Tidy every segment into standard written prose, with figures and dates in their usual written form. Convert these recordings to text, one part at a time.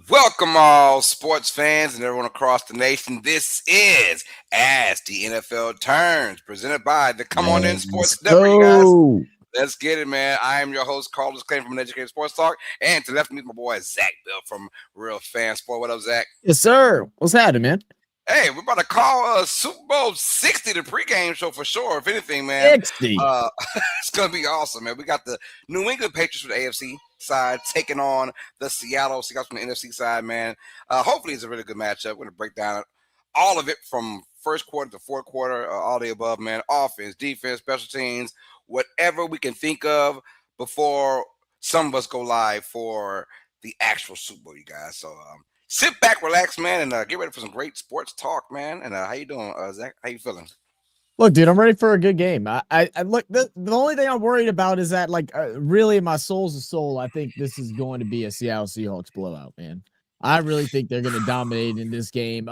Welcome all sports fans and everyone across the nation. This is As the NFL Turns, presented by the Come On In Sports Network, you guys. Let's get it, man. I am your host, Carlos Clay from Educated Sports Talk. And to the left of me, my boy, Zach Bill from Real Fan Sport. What up, Zach? Yes, sir. What's happening, man? Hey, we're about to call Super Bowl 60 the pregame show for sure. If anything, man. 60. It's going to be awesome, man. We got the New England Patriots from the AFC side taking on the Seattle Seahawks from the NFC side, man. Hopefully it's a really good matchup. We're going to break down all of it from first quarter to fourth quarter, all the above, man. Offense, defense, special teams, whatever we can think of before some of us go live for the actual Super Bowl, you guys. So sit back, relax, man, and get ready for some great sports talk, man. And how you doing, Zach? How you feeling? Look, dude, I'm ready for a good game. I look. The only thing I'm worried about is that, really, in my soul's soul, I think this is going to be a Seattle Seahawks blowout, man. I really think they're going to dominate in this game.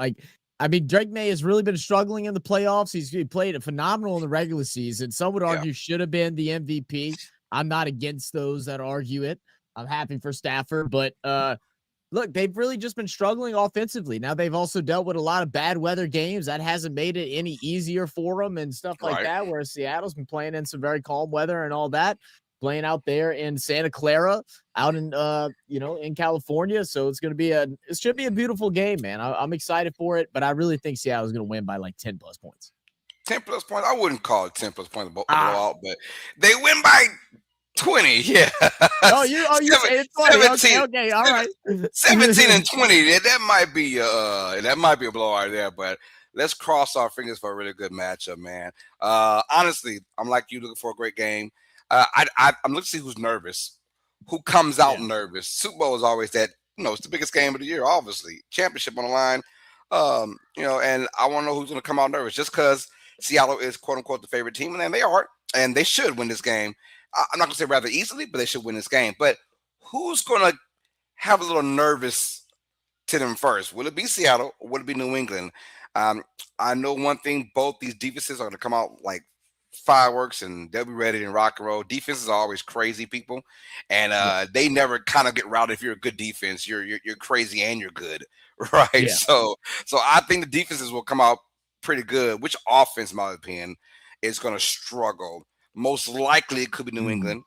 Drake May has really been struggling in the playoffs. He played phenomenal in the regular season. Some would argue should have been the MVP. I'm not against those that argue it. I'm happy for Stafford, but look, they've really just been struggling offensively. Now, they've also dealt with a lot of bad weather games. That hasn't made it any easier for them and stuff like that, whereas Seattle's been playing in some very calm weather and all that, playing out there in Santa Clara, out in, in California. So it should be a beautiful game, man. I'm excited for it, but I really think Seattle's going to win by 10 plus points. 10 plus points? I wouldn't call it 10 plus points blowout, but they win by 20, yeah. You say it's 20. Okay, all right. 17 and 20. That might be a blowout there, but let's cross our fingers for a really good matchup, man. Honestly, I'm like you, looking for a great game. I'm looking to see who's nervous, who comes out nervous. Super Bowl is always that, it's the biggest game of the year, obviously. Championship on the line, and I want to know who's going to come out nervous, just because Seattle is quote unquote the favorite team, and they are, and they should win this game. I'm not going to say rather easily, but they should win this game. But who's going to have a little nervous to them first? Will it be Seattle or will it be New England? I know one thing, both these defenses are going to come out like fireworks and they'll be ready to rock and roll. Defenses are always crazy people, and they never kind of get routed. If you're a good defense, you're crazy and you're good, right? Yeah. So I think the defenses will come out pretty good. Which offense, in my opinion, is going to struggle? Most likely it could be New England.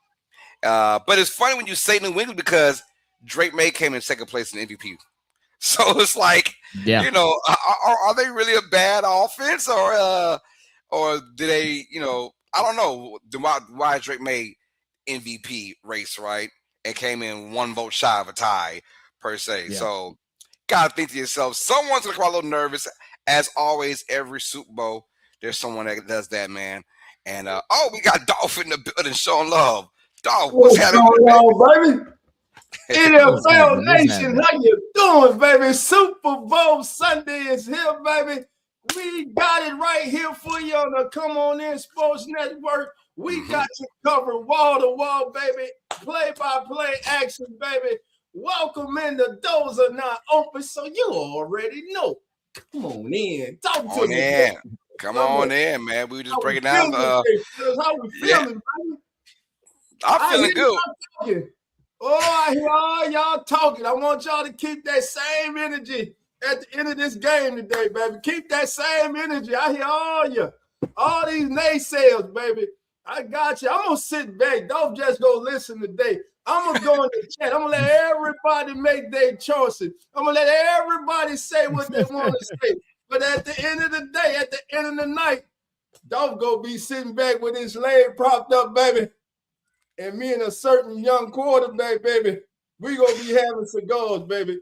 But it's funny when you say New England because Drake May came in second place in MVP. So it's like, are they really a bad offense or do they, I don't know why Drake May MVP race, right? And came in one vote shy of a tie per se. Yeah. So got to think to yourself, someone's going to come out a little nervous. As always, every Super Bowl, there's someone that does that, man. And we got Dolph in the building showing love. Dolph, what's happening, baby? NFL Nation, how you doing, baby? Super Bowl Sunday is here, baby. We got it right here for you on the Come On In Sports Network. We got you covered wall to wall, baby. Play by play action, baby. Welcome in. The doors are not open, so you already know. Come on in. Talk to me. Come on in, man. We were just breaking down. How we feeling, baby? I'm feeling good. I hear all y'all talking. I want y'all to keep that same energy at the end of this game today, baby. Keep that same energy. I hear all these naysayers, baby. I got you. I'm going to sit back. Don't just go listen today. I'm gonna go in the chat. I'm gonna let everybody make their choices. I'm gonna let everybody say what they want to say. But at the end of the day, at the end of the night, Dolph gonna be sitting back with his leg propped up, baby. And me and a certain young quarterback, baby, we gonna be having cigars, baby.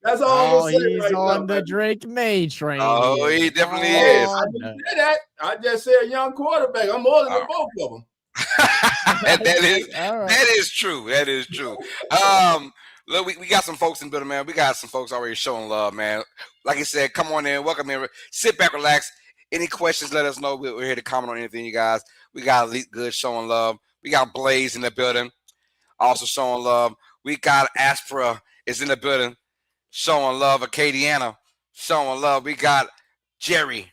That's all I'm gonna say he's right on now, the Drake May train. Oh, here. he definitely is. I didn't say that. I just said young quarterback. I'm more than both of them. that is true. That is true. Look, we got some folks in the building, man. We got some folks already showing love, man. Like I said, come on in, welcome in, sit back, relax. Any questions, let us know. We're here to comment on anything, you guys. We got Elite Good showing love. We got Blaze in the building, also showing love. We got Aspera is in the building, showing love. Acadiana showing love. We got Jerry,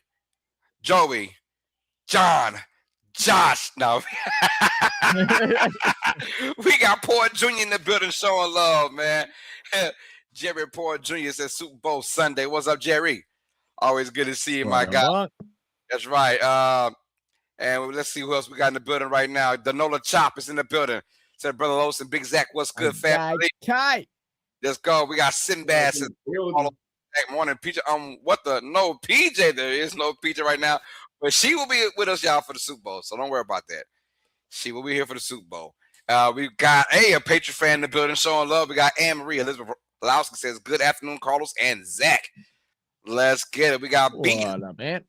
Joey, John, Josh. No. We got Port Jr. in the building showing love, man. Jerry Port Jr. says Super Bowl Sunday. What's up, Jerry? Always good to see you, my guy. That's right. And let's see who else we got in the building right now. Danola Chop is in the building. Said Brother Los and Big Zach, what's good, family? Let's go. We got Sinbad. Morning, PJ. No PJ. There is no PJ right now, but she will be with us, y'all, for the Super Bowl. So don't worry about that. She will be here for the Super Bowl. We've got a Patriot fan in the building showing love. We got Anne Marie. Elizabeth Lowski says, good afternoon, Carlos and Zach. Let's get it. We got B. What up, man?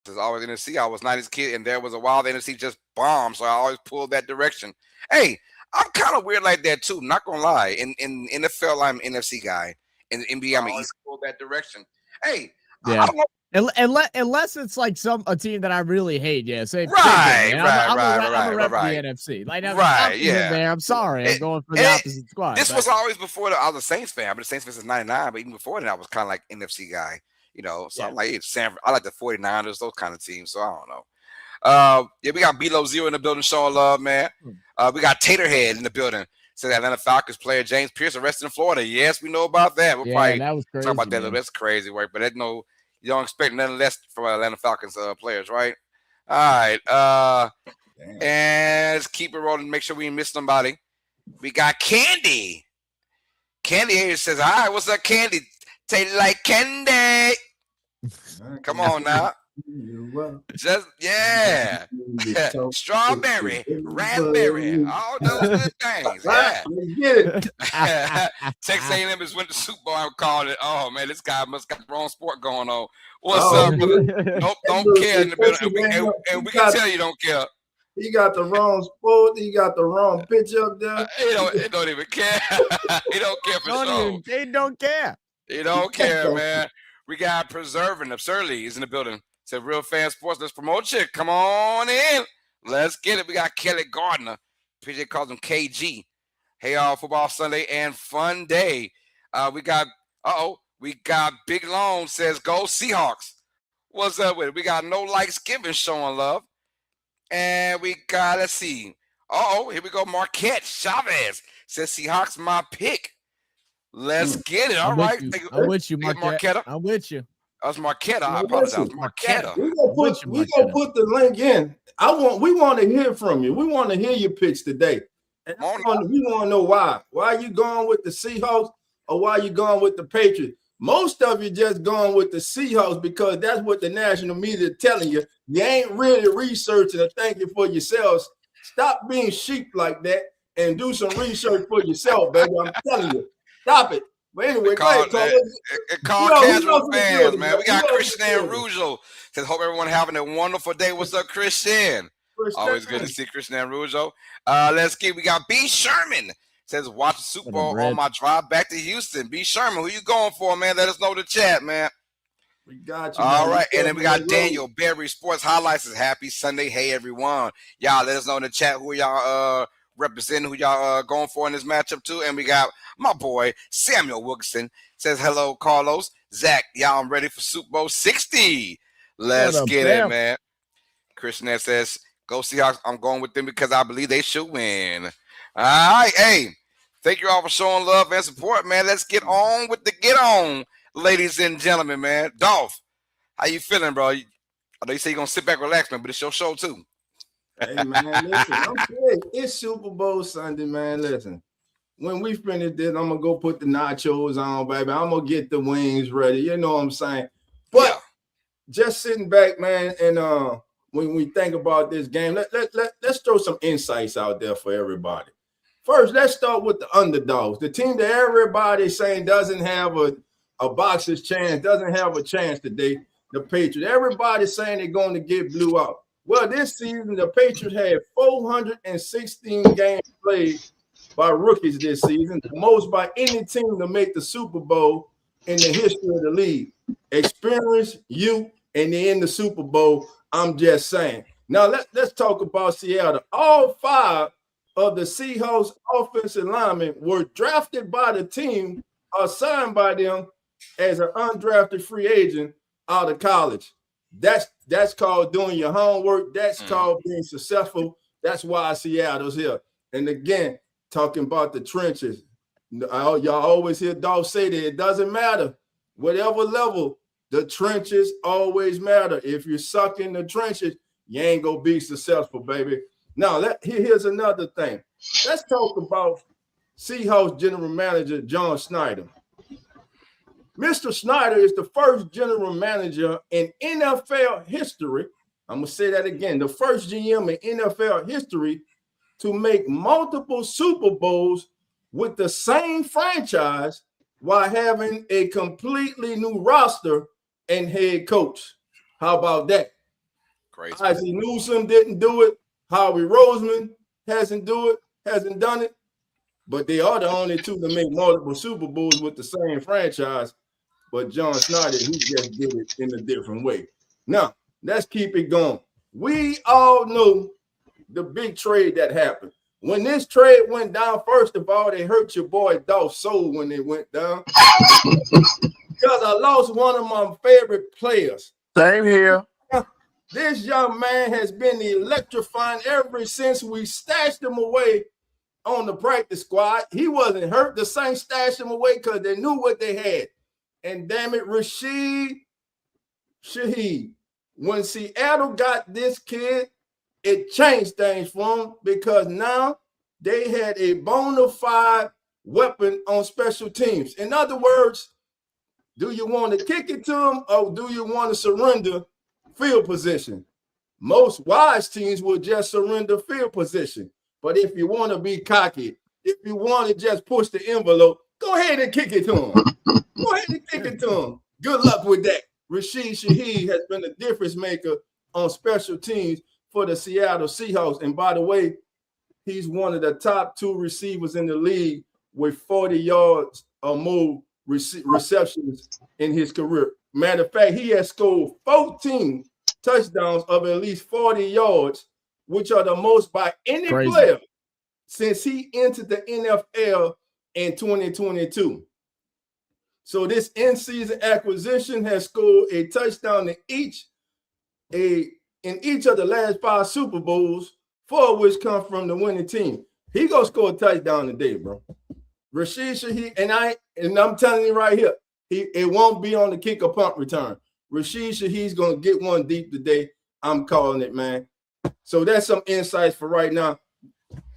There's always NFC. I was 90s kid, and there was a while the NFC just bombed, so I always pulled that direction. Hey, I'm kind of weird like that too. Not gonna lie. In NFL, I'm an NFC guy. In NBA, I'm an East. Pulled that direction. Hey, yeah. I don't know. Unless it's like a team that I really hate, yeah. Say right. I'm a rep for the NFC. Like, man, I'm sorry, I'm going for the opposite squad. This was always before I was a Saints fan. I've been a Saints fan since '99, but even before that, I was kind of like NFC guy. You know, so I'm like I like the 49ers, those kind of teams. So I don't know. We got Below Zero in the building showing love, man. We got Taterhead in the building. So the Atlanta Falcons player James Pierce arrested in Florida. Yes, we know about that. We'll probably that was crazy, talk about that a little bit. That's crazy work, but you don't expect nothing less from Atlanta Falcons players, right? All right. And let's keep it rolling. Make sure we didn't miss somebody. We got Candy. Candy here says, all right, what's up, Candy? Taste like candy. Come on now. Just strawberry, raspberry, all those good things. Yeah. Get it. Texas A&M is winning the Super Bowl. I called it. Oh man, this guy must got the wrong sport going on. What's up, brother? Nope, don't care in the building. And we can tell you don't care. He got the wrong sport. He got the wrong pitch up there. He don't even care. He don't care for sure. They don't care. He don't care, man. We got Preserving Absurdly is in the building. Said Real Fan Sports. Let's promote you. Come on in. Let's get it. We got Kelly Gardner. PJ calls him KG. Hey, all football Sunday and fun day. We got Big Long says go Seahawks. What's up with it? We got No Likes Given showing love. And we got, let's see. Here we go. Marquette Chavez says Seahawks my pick. Let's get it. All right. I'm with you, Marquette. I'm with you. That's Marquette. I apologize. Marquette. We're gonna put the link in. We want to hear from you. We want to hear your picks today. And we want to know why. Why are you going with the Seahawks or why are you going with the Patriots? Most of you just going with the Seahawks because that's what the national media is telling you. You ain't really researching or thinking for yourselves. Stop being sheep like that and do some research for yourself, baby. I'm telling you. Stop it. But anyway, call casual fans, man. We got Christian Rougeau. Says, hope everyone having a wonderful day. What's up, Christian? Always good to see Christian Rougeau. We got B. Sherman. Says, watch the Super Bowl on my drive back to Houston. B. Sherman, who you going for, man? Let us know in the chat, man. We got you. All right. And then we got Daniel Berry Sports Highlights. Says, happy Sunday. Hey, everyone. Y'all let us know in the chat who y'all representing, who y'all going for in this matchup, too. And we got my boy, Samuel Wilkerson. Says, hello, Carlos. Zach, y'all, I'm ready for Super Bowl 60. Let's get it, man. Christian says, go Seahawks. I'm going with them because I believe they should win. All right. Hey, thank you all for showing love and support, man. Let's get on with the get on, ladies and gentlemen, man. Dolph, how you feeling, bro? I know you say you're going to sit back and relax, man, but it's your show, too. Hey, man, listen, I'm saying it's Super Bowl Sunday, man. Listen, when we finish this, I'm gonna go put the nachos on, baby. I'm gonna get the wings ready. You know what I'm saying? But just sitting back, man, and when we think about this game, let's throw some insights out there for everybody. First, let's start with the underdogs, the team that everybody's saying doesn't have a boxer's chance, doesn't have a chance today. The Patriots. Everybody's saying they're going to get blew out. Well, this season, the Patriots had 416 games played by rookies this season, the most by any team to make the Super Bowl in the history of the league. Experience, youth, and they're in the Super Bowl. I'm just saying. Now, let's talk about Seattle. All 5 of the Seahawks offensive linemen were drafted by the team or signed by them as an undrafted free agent out of college. That's called doing your homework. That's called being successful. That's why Seattle's here. And again, talking about the trenches, y'all always hear Dolph say that it doesn't matter. Whatever level, the trenches always matter. If you suck in the trenches, you ain't going to be successful, baby. Now, here's another thing. Let's talk about Seahawks general manager John Snyder. Mr. Snyder is the first general manager in NFL history. I'm going to say that again. The first GM in NFL history to make multiple Super Bowls with the same franchise while having a completely new roster and head coach. How about that? Crazy. Isaac Newsom didn't do it. Howie Roseman hasn't done it. But they are the only 2 to make multiple Super Bowls with the same franchise. But John Snyder, he just did it in a different way. Now, let's keep it going. We all know the big trade that happened. When this trade went down, first of all, they hurt your boy Dolph's soul when it went down. Because I lost one of my favorite players. Same here. This young man has been electrifying ever since we stashed him away on the practice squad. He wasn't hurt. The Saints stashed him away because they knew what they had. And damn it, Rashid Shaheed. When Seattle got this kid, it changed things for them because now they had a bona fide weapon on special teams. In other words, do you want to kick it to them or do you want to surrender field position? Most wise teams will just surrender field position. But if you want to be cocky, if you want to just push the envelope, go ahead and kick it to them. Go ahead and kick it to them. Good luck with that. Rashid Shaheed has been a difference maker on special teams for the Seattle Seahawks. And by the way, he's one of the top 2 receivers in the league with 40 yards or more receptions in his career. Matter of fact, he has scored 14 touchdowns of at least 40 yards, which are the most by any player since he entered the NFL in 2022. So this in-season acquisition has scored a touchdown in each of the last 5 Super Bowls, 4 of which come from the winning team. He gonna score a touchdown today, bro. Rashid Shaheed, and I'm telling you right here, it won't be on the kick or punt return. Rashid Shaheed's gonna get one deep today. I'm calling it, man. So that's some insights for right now.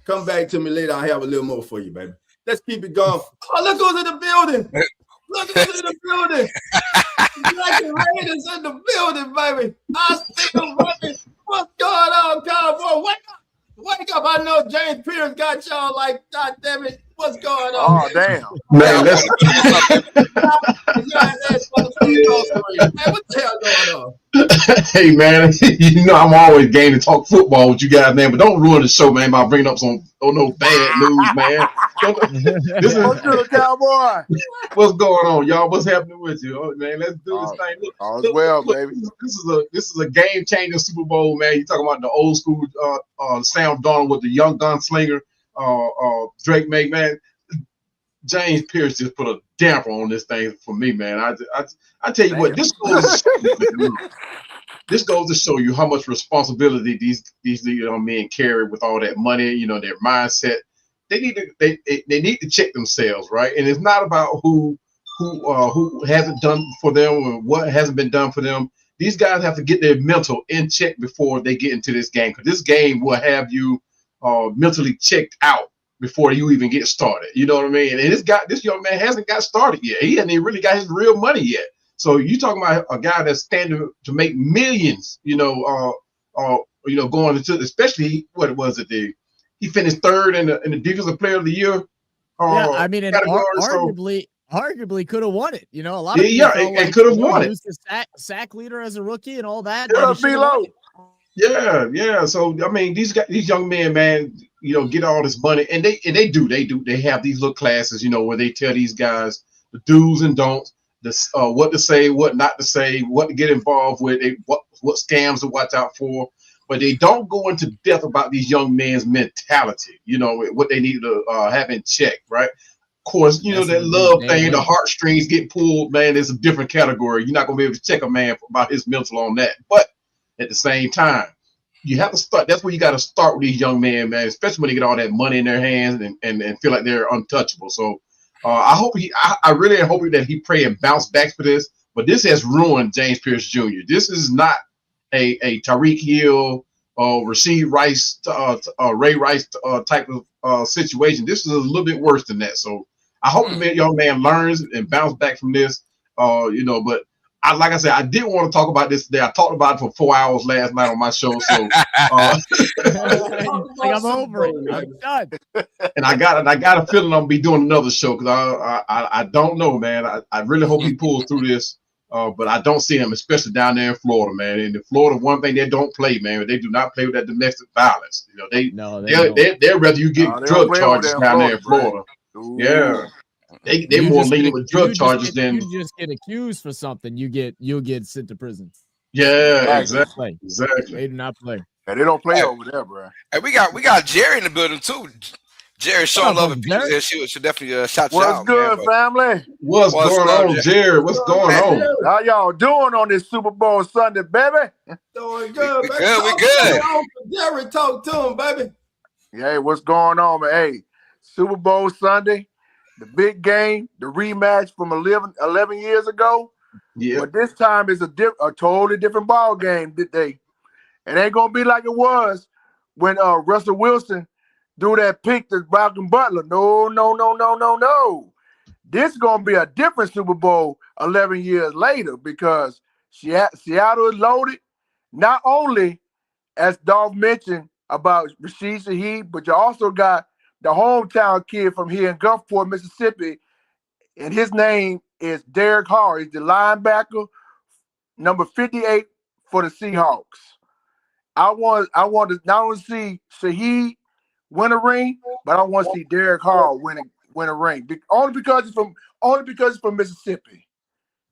Come back to me later. I'll have a little more for you, baby. Let's keep it going. Oh, look who's in the building. Look who's in the building. Like the Raiders in the building, baby. I see them, baby. What's going on, Cowboy? Wake up. Wake up. I know James Pierce got y'all like, God damn it. What's going on? Oh, damn. Man, let's man, what the hell going on? Hey, man, you know I'm always game to talk football with you guys, man, but don't ruin the show, man, by bringing up some bad news, man. This is Cowboy. What's going on, y'all? What's happening with you? Oh, man, let's do this thing. Look, baby. This is a game-changing Super Bowl, man. You talking about the old school Sam Darnold with the young gunslinger, Drake May, man. James Pierce just put a damper on this thing for me, man. I tell you what, this goes to show you how much responsibility these men carry with all that money, their mindset. They need to check themselves, right? And it's not about who hasn't done for them or what hasn't been done for them. these guys have to get their mental in check before they get into this game, because this game will have you mentally checked out before you even get started. You know what I mean? And this young man hasn't got started yet. He hasn't even really got his real money yet. So you talking about a guy that's standing to make millions, going into, especially what was it? He finished third in the defensive player of the year. Yeah, I mean, and arguably could have won it. A lot of people felt like could have won he it. was the sack leader as a rookie and all that. Yeah. So I mean, these young men, man, get all this money, and they have these little classes, where they tell these guys the do's and don'ts, what to say, what not to say, what to get involved with, what scams to watch out for. But they don't go into depth about these young men's mentality, what they need to have in check, right? Of course, that love thing, the heartstrings get pulled, man, it's a different category. You're not going to be able to check a man about his mental on that. But at the same time, you have to start. That's where you got to start with these young men, man, especially when they get all that money in their hands and feel like they're untouchable. So I really hope that he pray and bounce back for this. But this has ruined James Pierce Jr. This is not a Tyreek Hill or Rasheed Rice, Ray Rice type of situation. This is a little bit worse than that. So I hope the young man learns and bounce back from this. But like I said, I didn't want to talk about this today. I talked about it for 4 hours last night on my show. So I'm over it. I'm done. And I got a feeling I'm gonna be doing another show, because I don't know, man. I really hope he pulls through this. But I don't see him, especially down there in Florida, man. And in Florida, one thing they don't play, man, they do not play with that domestic violence. They'd rather you get drug charges down there in Florida. Ooh. Yeah. They more lenient with drug charges than you just get accused for something, you'll get sent to prison. Yeah, exactly. They do not play. Yeah, they don't play over there, bro. Hey, we got Jerry in the building too. Jerry showing love and peace. She should definitely shout you out. What's good, family? What's going on, Jerry? What's going on? How y'all doing on this Super Bowl Sunday, baby? Doing good. We good. Jerry, talk to him, baby. Hey, what's going on, man? Hey, Super Bowl Sunday, the big game, the rematch from 11 years ago. Yeah. But this time is a totally different ball game today. It ain't gonna be like it was when Russell Wilson do that pick to Malcolm Butler. No. This is gonna be a different Super Bowl 11 years later, because Seattle is loaded. Not only, as Dolph mentioned about Rashid Shaheed, but you also got the hometown kid from here in Gulfport, Mississippi, and his name is Derek Carr. He's the linebacker, number 58 for the Seahawks. I want to not only see Shaheed win a ring, but I want to see Derek Carr win a ring. Only because it's from Mississippi.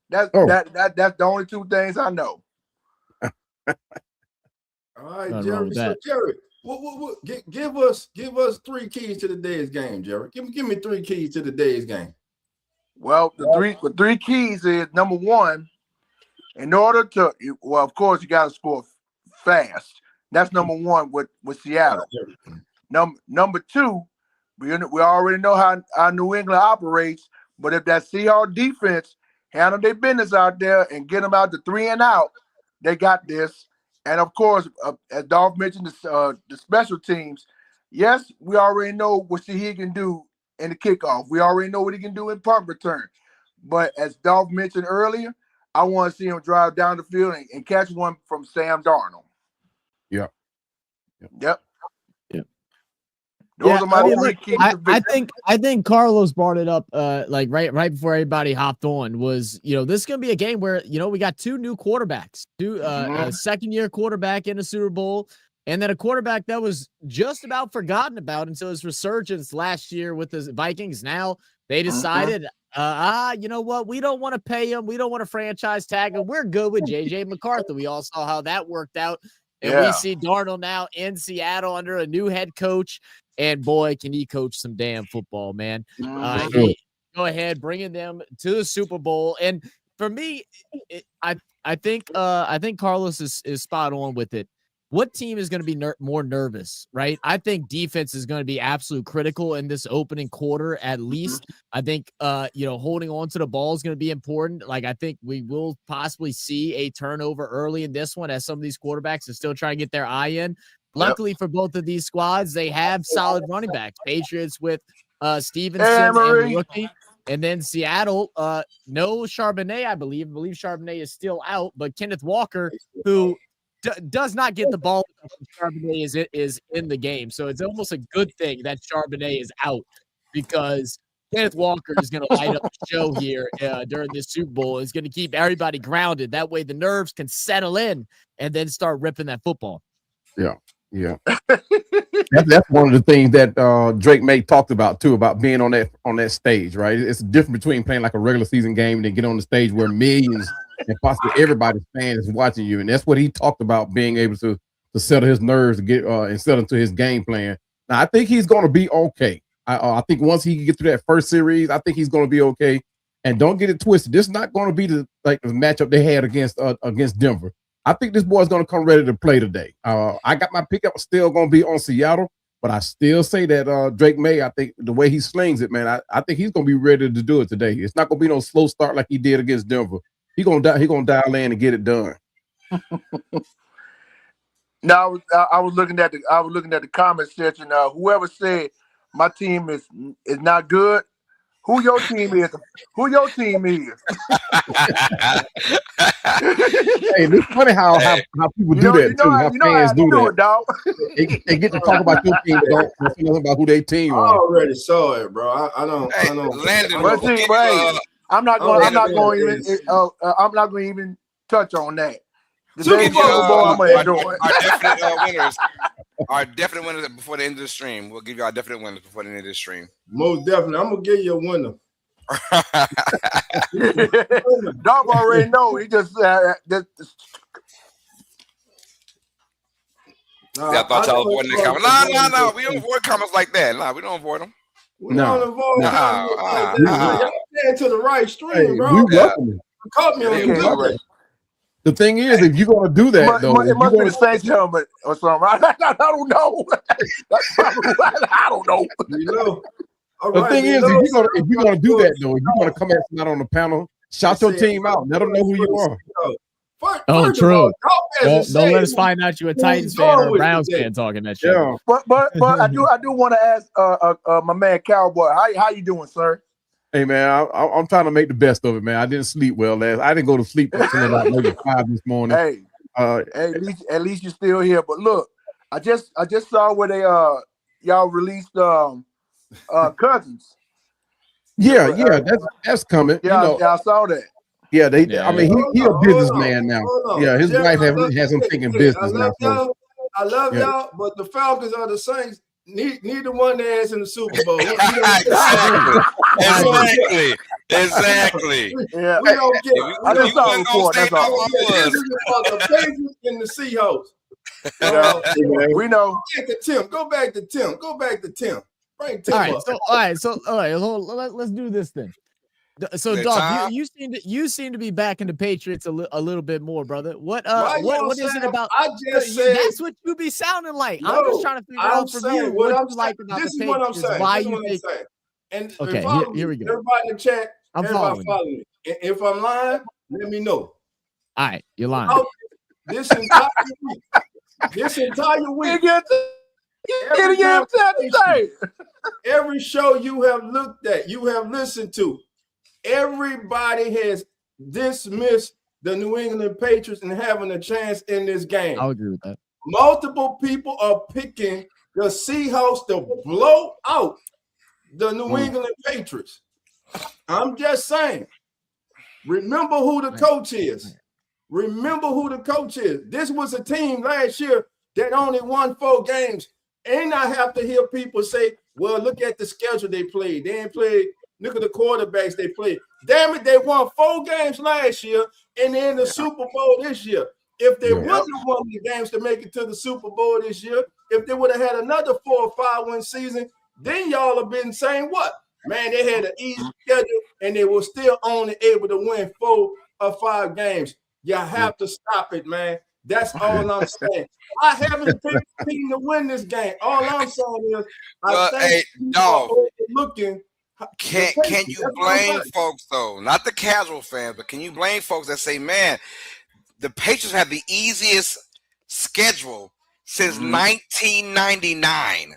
That's the only two things I know. All right, Jerry. So Jerry, give us 3 keys to today's game, Jerry. Give me 3 keys to today's game. Well, the three keys is, number one, in order to, of course, you got to score fast. That's number one with Seattle. Number two, we already know how New England operates, but if that Seahawks defense handle their business out there and get them out to 3 and out, they got this. And of course, as Dolph mentioned, the special teams. Yes, we already know what he can do in the kickoff. We already know what he can do in punt return. But as Dolph mentioned earlier, I want to see him drive down the field and catch one from Sam Darnold. Yep. Those are my 3 keys. I think Carlos brought it up right before everybody hopped on. Was this is gonna be a game where we got 2 new quarterbacks, a second-year quarterback in the Super Bowl, and then a quarterback that was just about forgotten about until his resurgence last year with the Vikings. Now they decided, you know what? We don't want to pay him. We don't want to franchise tag him. We're good with J.J. McCarthy. We all saw how that worked out. And we see Darnold now in Seattle under a new head coach. And boy, can he coach some damn football, man. Go ahead, bringing them to the Super Bowl. And for me, I think Carlos is spot on with it. what team is going to be more nervous, right? I think defense is going to be absolute critical in this opening quarter, at least. I think, holding on to the ball is going to be important. Like, I think we will possibly see a turnover early in this one as some of these quarterbacks are still trying to get their eye in. Luckily for both of these squads, they have solid running backs. Patriots with Stevenson and the rookie. And then Seattle, no Charbonnet, I believe. I believe Charbonnet is still out, but Kenneth Walker, who does not get the ball when Charbonnet is in the game. So it's almost a good thing that Charbonnet is out, because Kenneth Walker is going to light up the show here during this Super Bowl. It's going to keep everybody grounded. That way the nerves can settle in and then start ripping that football. Yeah. That's one of the things that Drake May talked about too, about being on that stage, right? It's different between playing like a regular season game and then get on the stage where millions and possibly everybody's fan is watching you. And that's what he talked about, being able to settle his nerves and get and settle into his game plan. Now I think he's going to be okay. I think once he gets through that first series, I think he's going to be okay. And don't get it twisted. This is not going to be the matchup they had against Denver. I think this boy's going to come ready to play today. I got my pickup still going to be on Seattle, but I still say that Drake May, I think the way he slings it, man, I think he's going to be ready to do it today. It's not going to be no slow start like he did against Denver. He's going to dial in and get it done. Now I was looking at the comment section. Whoever said my team is not good, who your team is? Hey, it's funny how people do that too. How fans do that. Dog. They get to talk about your team, but don't say nothing about who they team I are. already saw it, bro. I don't. Landon, I'm not going to even touch on that. The Super Bowl, I'm gonna enjoy it. Our definite winners before the end of the stream. We'll give you our definite winners before the end of the stream. Most definitely. I'm going to give you a winner. Dog already know. He just I thought y'all avoiding the comments. No. We don't avoid comments like that. No, we don't avoid them. We don't avoid y'all stand to the right stream, bro. We welcome it. Caught me on the good. The thing is, if you're going to do that, though, it must be the Saints helmet or something. I don't know. I don't know. You know. The thing is, if you're gonna do that, though, if you're gonna come at somebody on the panel, shout your team out. Let them know who you are. True. Don't let us find out you're a Titans fan or a Browns fan talking that shit. Yeah. But I do want to ask my man Cowboy, how you doing, sir? Hey man, I'm trying to make the best of it, man. I didn't sleep well I didn't go to sleep until about maybe 5 this morning. Hey, at least you're still here. But look, I just saw where they y'all released Cousins. Yeah, that's coming. Yeah, I saw that. Yeah, I mean, he a businessman now. Yeah, his wife has him thinking business now. I love y'all, but the Falcons are the Saints. Neither one their ass in the Super Bowl. Exactly. Yeah. We don't get it. I just saw a report. That's all. This is about the Patriots and the Seahawks. We know. Go back to Tim. Bring Tim up. All right. Let's do this then. So, Doc, you seem to be backing the Patriots a little bit more, brother. What is it about? I just said that's what you be sounding like. I'm just trying to figure out from you what you like about the Patriots. This is what I'm saying. Why you think? And okay, here we go. Everybody in the chat, I'm following me. If I'm lying, let me know. All right, you're lying. This entire week. Every show you have looked at, you have listened to, everybody has dismissed the New England Patriots and having a chance in this game. I'll agree with that. Multiple people are picking the Seahawks to blow out the New England Patriots. I'm just saying, remember who the coach is. This was a team last year that only won 4 games. And I have to hear people say, well, look at the schedule they played. They ain't played. Look at the quarterbacks they played. Damn it, they won 4 games last year and they're in the Super Bowl this year. If they wouldn't have won the games to make it to the Super Bowl this year, if they would have had another 4 or 5 win season, then y'all have been saying what? Man, they had an easy schedule and they were still only able to win 4 or 5 games. You have to stop it, man. That's all I'm saying. I haven't picked the team to win this game. All I'm saying is, I think people are overlooking. Can you blame folks though? Not the casual fans, but can you blame folks that say, "Man, the Patriots have the easiest schedule since 1999."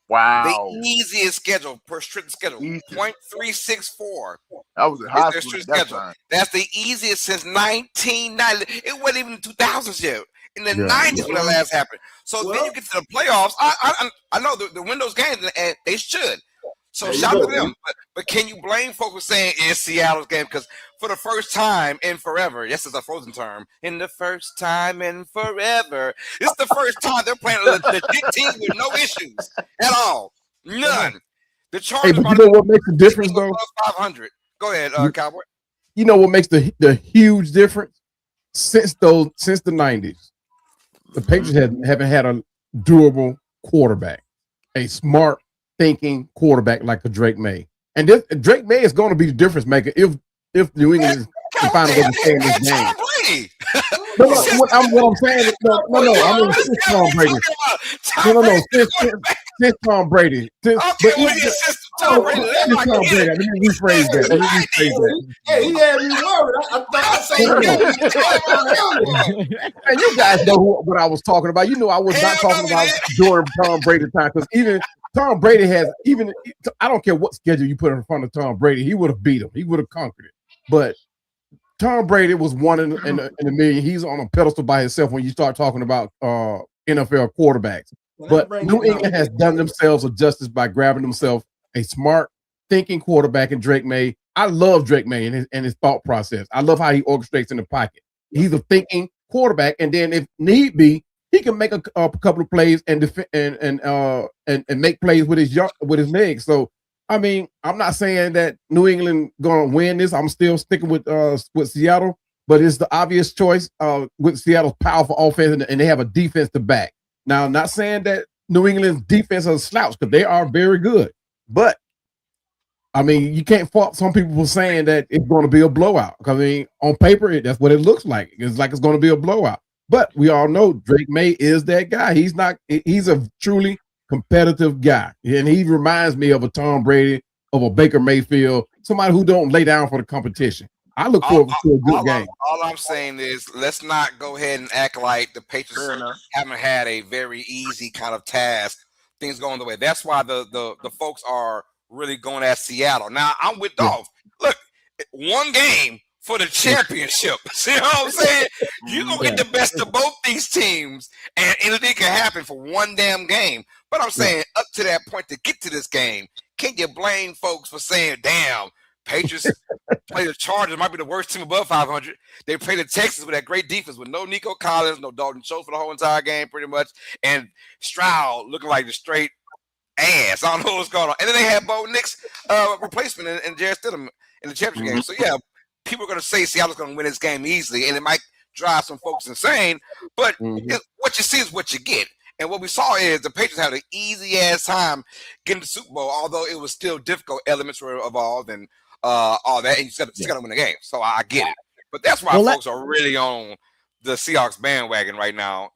Wow. The easiest schedule per strict schedule. 0.364. That was a high school schedule. That's the easiest since 1990. It wasn't even the 2000s yet. In the 90s when that last happened. So then you get to the playoffs. I know the Windows games, and they should. So shout out to them. But can you blame folks for saying it's Seattle's game? Because for the first time in forever, yes, it's a Frozen term. In the first time in forever, it's the first time they're playing a legit team with no issues at all. None. The Chargers. Hey, but you know what makes the difference, though? 500. Go ahead, Cowboy. You know what makes the huge difference? Since the 90s, the Patriots haven't had a durable quarterback, a smart thinking quarterback like a Drake May. And Drake May is going to be the difference maker if New England can find a way to stay in this game. What I'm saying is, no, I mean, since Tom Brady. No, since Tom Brady. Tom Brady. Let me rephrase that. Hey, he had me worried. I thought and you guys know what I was talking about. You know, I was not talking about during Tom Brady time, because even Tom Brady I don't care what schedule you put in front of Tom Brady, he would have beat him. He would have conquered it. But Tom Brady was one in a million. He's on a pedestal by himself when you start talking about NFL quarterbacks. But New England has done themselves a justice by grabbing themselves a smart thinking quarterback in Drake May. I love Drake May and his thought process. I love how he orchestrates in the pocket. He's a thinking quarterback, and then if need be, he can make a couple of plays and make plays with his legs. So I mean, I'm not saying that New England gonna win this. I'm still sticking with Seattle, but it's the obvious choice with Seattle's powerful offense, and they have a defense to back. Now, I'm not saying that New England's defense is a slouch, because they are very good. But I mean, you can't fault some people for saying that it's going to be a blowout. I mean, on paper, that's what it looks like. It's like it's going to be a blowout. But we all know Drake May is that guy. He's a truly competitive guy. And he reminds me of a Tom Brady, of a Baker Mayfield, somebody who don't lay down for the competition. I look forward to a good game. All I'm saying is, let's not go ahead and act like the Patriots haven't had a very easy kind of task. Things going the way. That's why the folks are really going at Seattle. Now, I'm with Dolph. Look, one game for the championship. See what I'm saying? You're going to get the best of both these teams, and anything can happen for one damn game. But I'm saying, up to that point to get to this game, can you blame folks for saying, damn, Patriots play the Chargers, might be the worst team above 500. They play the Texans with that great defense with no Nico Collins, no Dalton Schultz for the whole entire game, pretty much, and Stroud looking like the straight ass. I don't know what's going on. And then they had Bo Nix replacement and Jarrett Stidham in the championship game. So, yeah, people are going to say Seattle's going to win this game easily, and it might drive some folks insane. But what you see is what you get. And what we saw is the Patriots had an easy-ass time getting the Super Bowl, although it was still difficult. Elements were involved and all that, and you still got to win the game. So I get it. But that's why folks are really on the Seahawks bandwagon right now.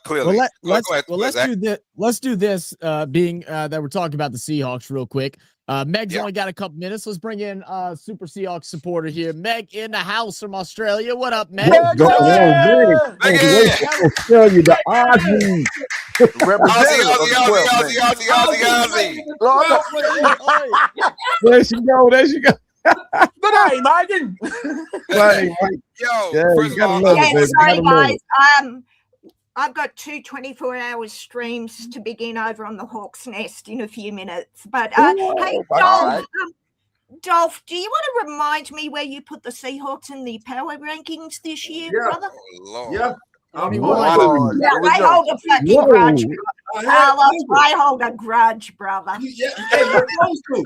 Clearly. Let's do this. Being that we're talking about the Seahawks real quick. Meg's only got a couple minutes. Let's bring in Super Seahawks supporter here. Meg in the house from Australia. What up, Meg? Australia, the Aussie. There she go. Good night, Megan. Sorry guys. I've got 24-hour streams to begin over on the Hawk's Nest in a few minutes. But hey, Dolph, do you want to remind me where you put the Seahawks in the power rankings this year, brother? Yeah. I hold a fucking grudge. I hold a grudge, brother. Yeah, you're supposed to.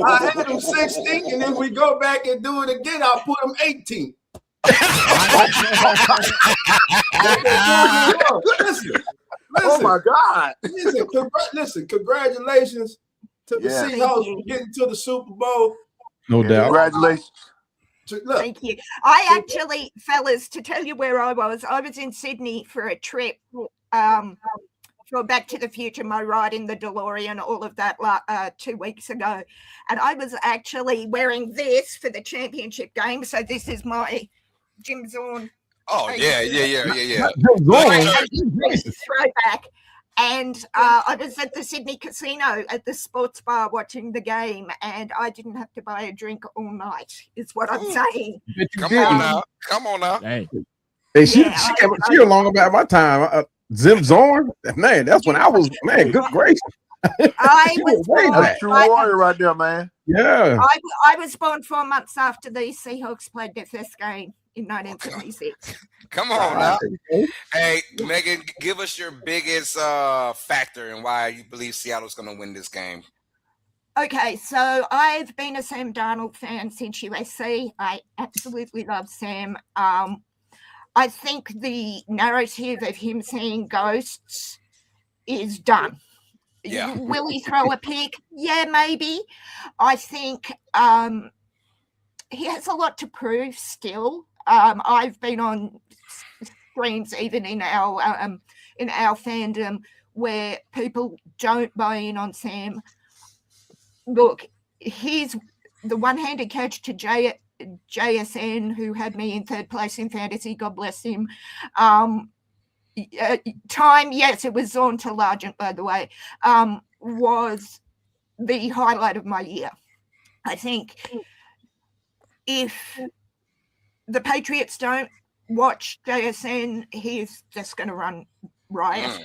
I had them 16, and if we go back and do it again, I'll put them 18. Listen. Oh my God! Listen. Congratulations to the Seahawks for getting to the Super Bowl. No doubt. Congratulations. Look, Thank you. I actually, fellas, to tell you where I was in Sydney for a trip for Back to the Future, my ride in the DeLorean, all of that 2 weeks ago. And I was actually wearing this for the championship game. So this is my Jim Zorn. Oh, yeah. Throwback. And I was at the Sydney Casino at the sports bar watching the game, and I didn't have to buy a drink all night, is what I'm saying. Come on now. Hey, she along about my time. Zim Zorn, man, that's when I was, man, good gracious. I was That's true warrior right there, man. Yeah. I was born 4 months after the Seahawks played their first game in 1976. Come on now. Hey, Megan, give us your biggest factor and why you believe Seattle's going to win this game. Okay, so I've been a Sam Darnold fan since USC. I absolutely love Sam. I think the narrative of him seeing ghosts is done. Yeah. Will he throw a pick? Yeah, maybe. I think he has a lot to prove still. I've been on streams even in our fandom where people don't buy in on Sam. Look, he's the one-handed catch to JSN, who had me in 3rd place in fantasy. God bless him. Time, yes, it was Zorn to Largent, by the way, was the highlight of my year. I think if the Patriots don't watch JSN, he's just going to run riot.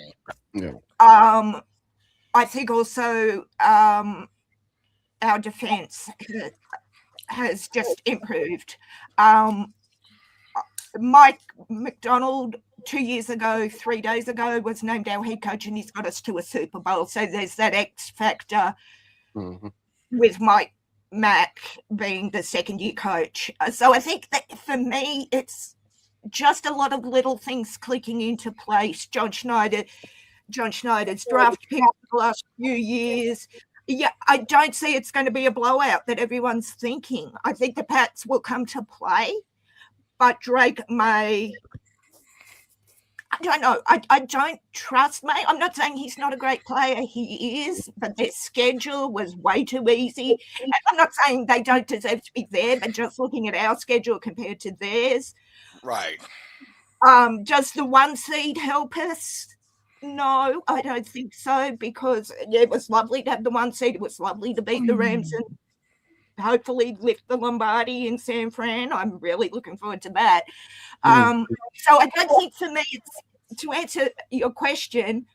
Yeah. I think also our defense has just improved. Mike McDonald 2 years ago, 3 days ago, was named our head coach, and he's got us to a Super Bowl. So there's that X factor with Mike Mack being the second-year coach. So I think that for me, it's just a lot of little things clicking into place. John Schneider's draft pick for the last few years. Yeah, I don't see it's going to be a blowout that everyone's thinking. I think the Pats will come to play, but Drake May, I don't know. I don't trust May. I'm not saying he's not a great player. He is, but their schedule was way too easy. And I'm not saying they don't deserve to be there, but just looking at our schedule compared to theirs. Right. Does the 1 seed help us? No, I don't think so, because it was lovely to have the 1 seed. It was lovely to beat the Rams and hopefully lift the Lombardi in San Fran. I'm really looking forward to that. So I don't think for me, it's, to answer your question,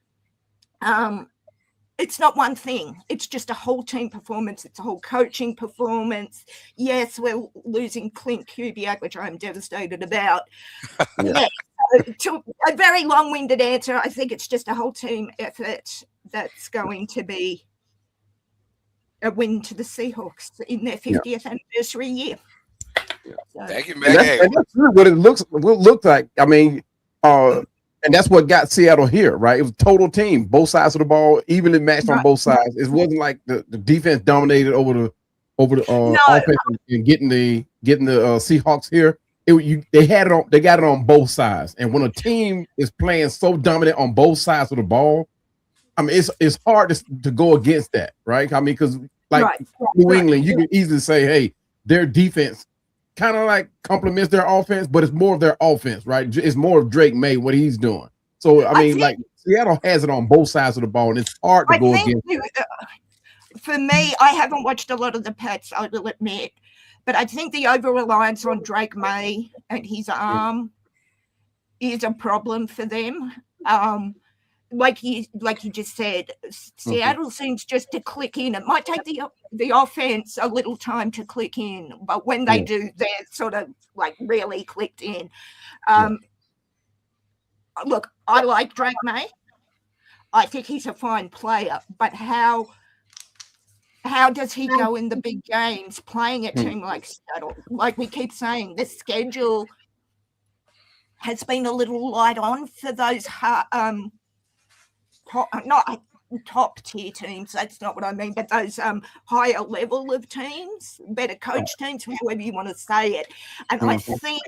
it's not one thing. It's just a whole team performance. It's a whole coaching performance. Yes, we're losing Clint Kubiak, which I'm devastated about. Yeah. To a very long-winded answer, I think it's just a whole team effort that's going to be a win to the Seahawks in their 50th anniversary year. So, thank you, Megan. That's really what it looks like. I mean, and that's what got Seattle here, right? It was total team, both sides of the ball, evenly matched on both sides. It wasn't like the defense dominated over the offense and getting the Seahawks here. They got it on both sides. And when a team is playing so dominant on both sides of the ball, I mean, it's hard to go against that, right? I mean, because New England, you can easily say, hey, their defense kind of like complements their offense, but it's more of their offense, right? It's more of Drake May, what he's doing. So, I mean, like Seattle has it on both sides of the ball, and it's hard to go against. For me, I haven't watched a lot of the Pats, I will admit. But I think the over-reliance on Drake May and his arm is a problem for them. Like you just said, Seattle seems just to click in. It might take the offense a little time to click in, but when they do, they're sort of like really clicked in. Look, I like Drake May. I think he's a fine player, but how does he go in the big games playing a team like Seattle? Like we keep saying, the schedule has been a little light on for those top tier teams. That's not what I mean, but those higher level of teams, better coach teams, however you want to say it. And I think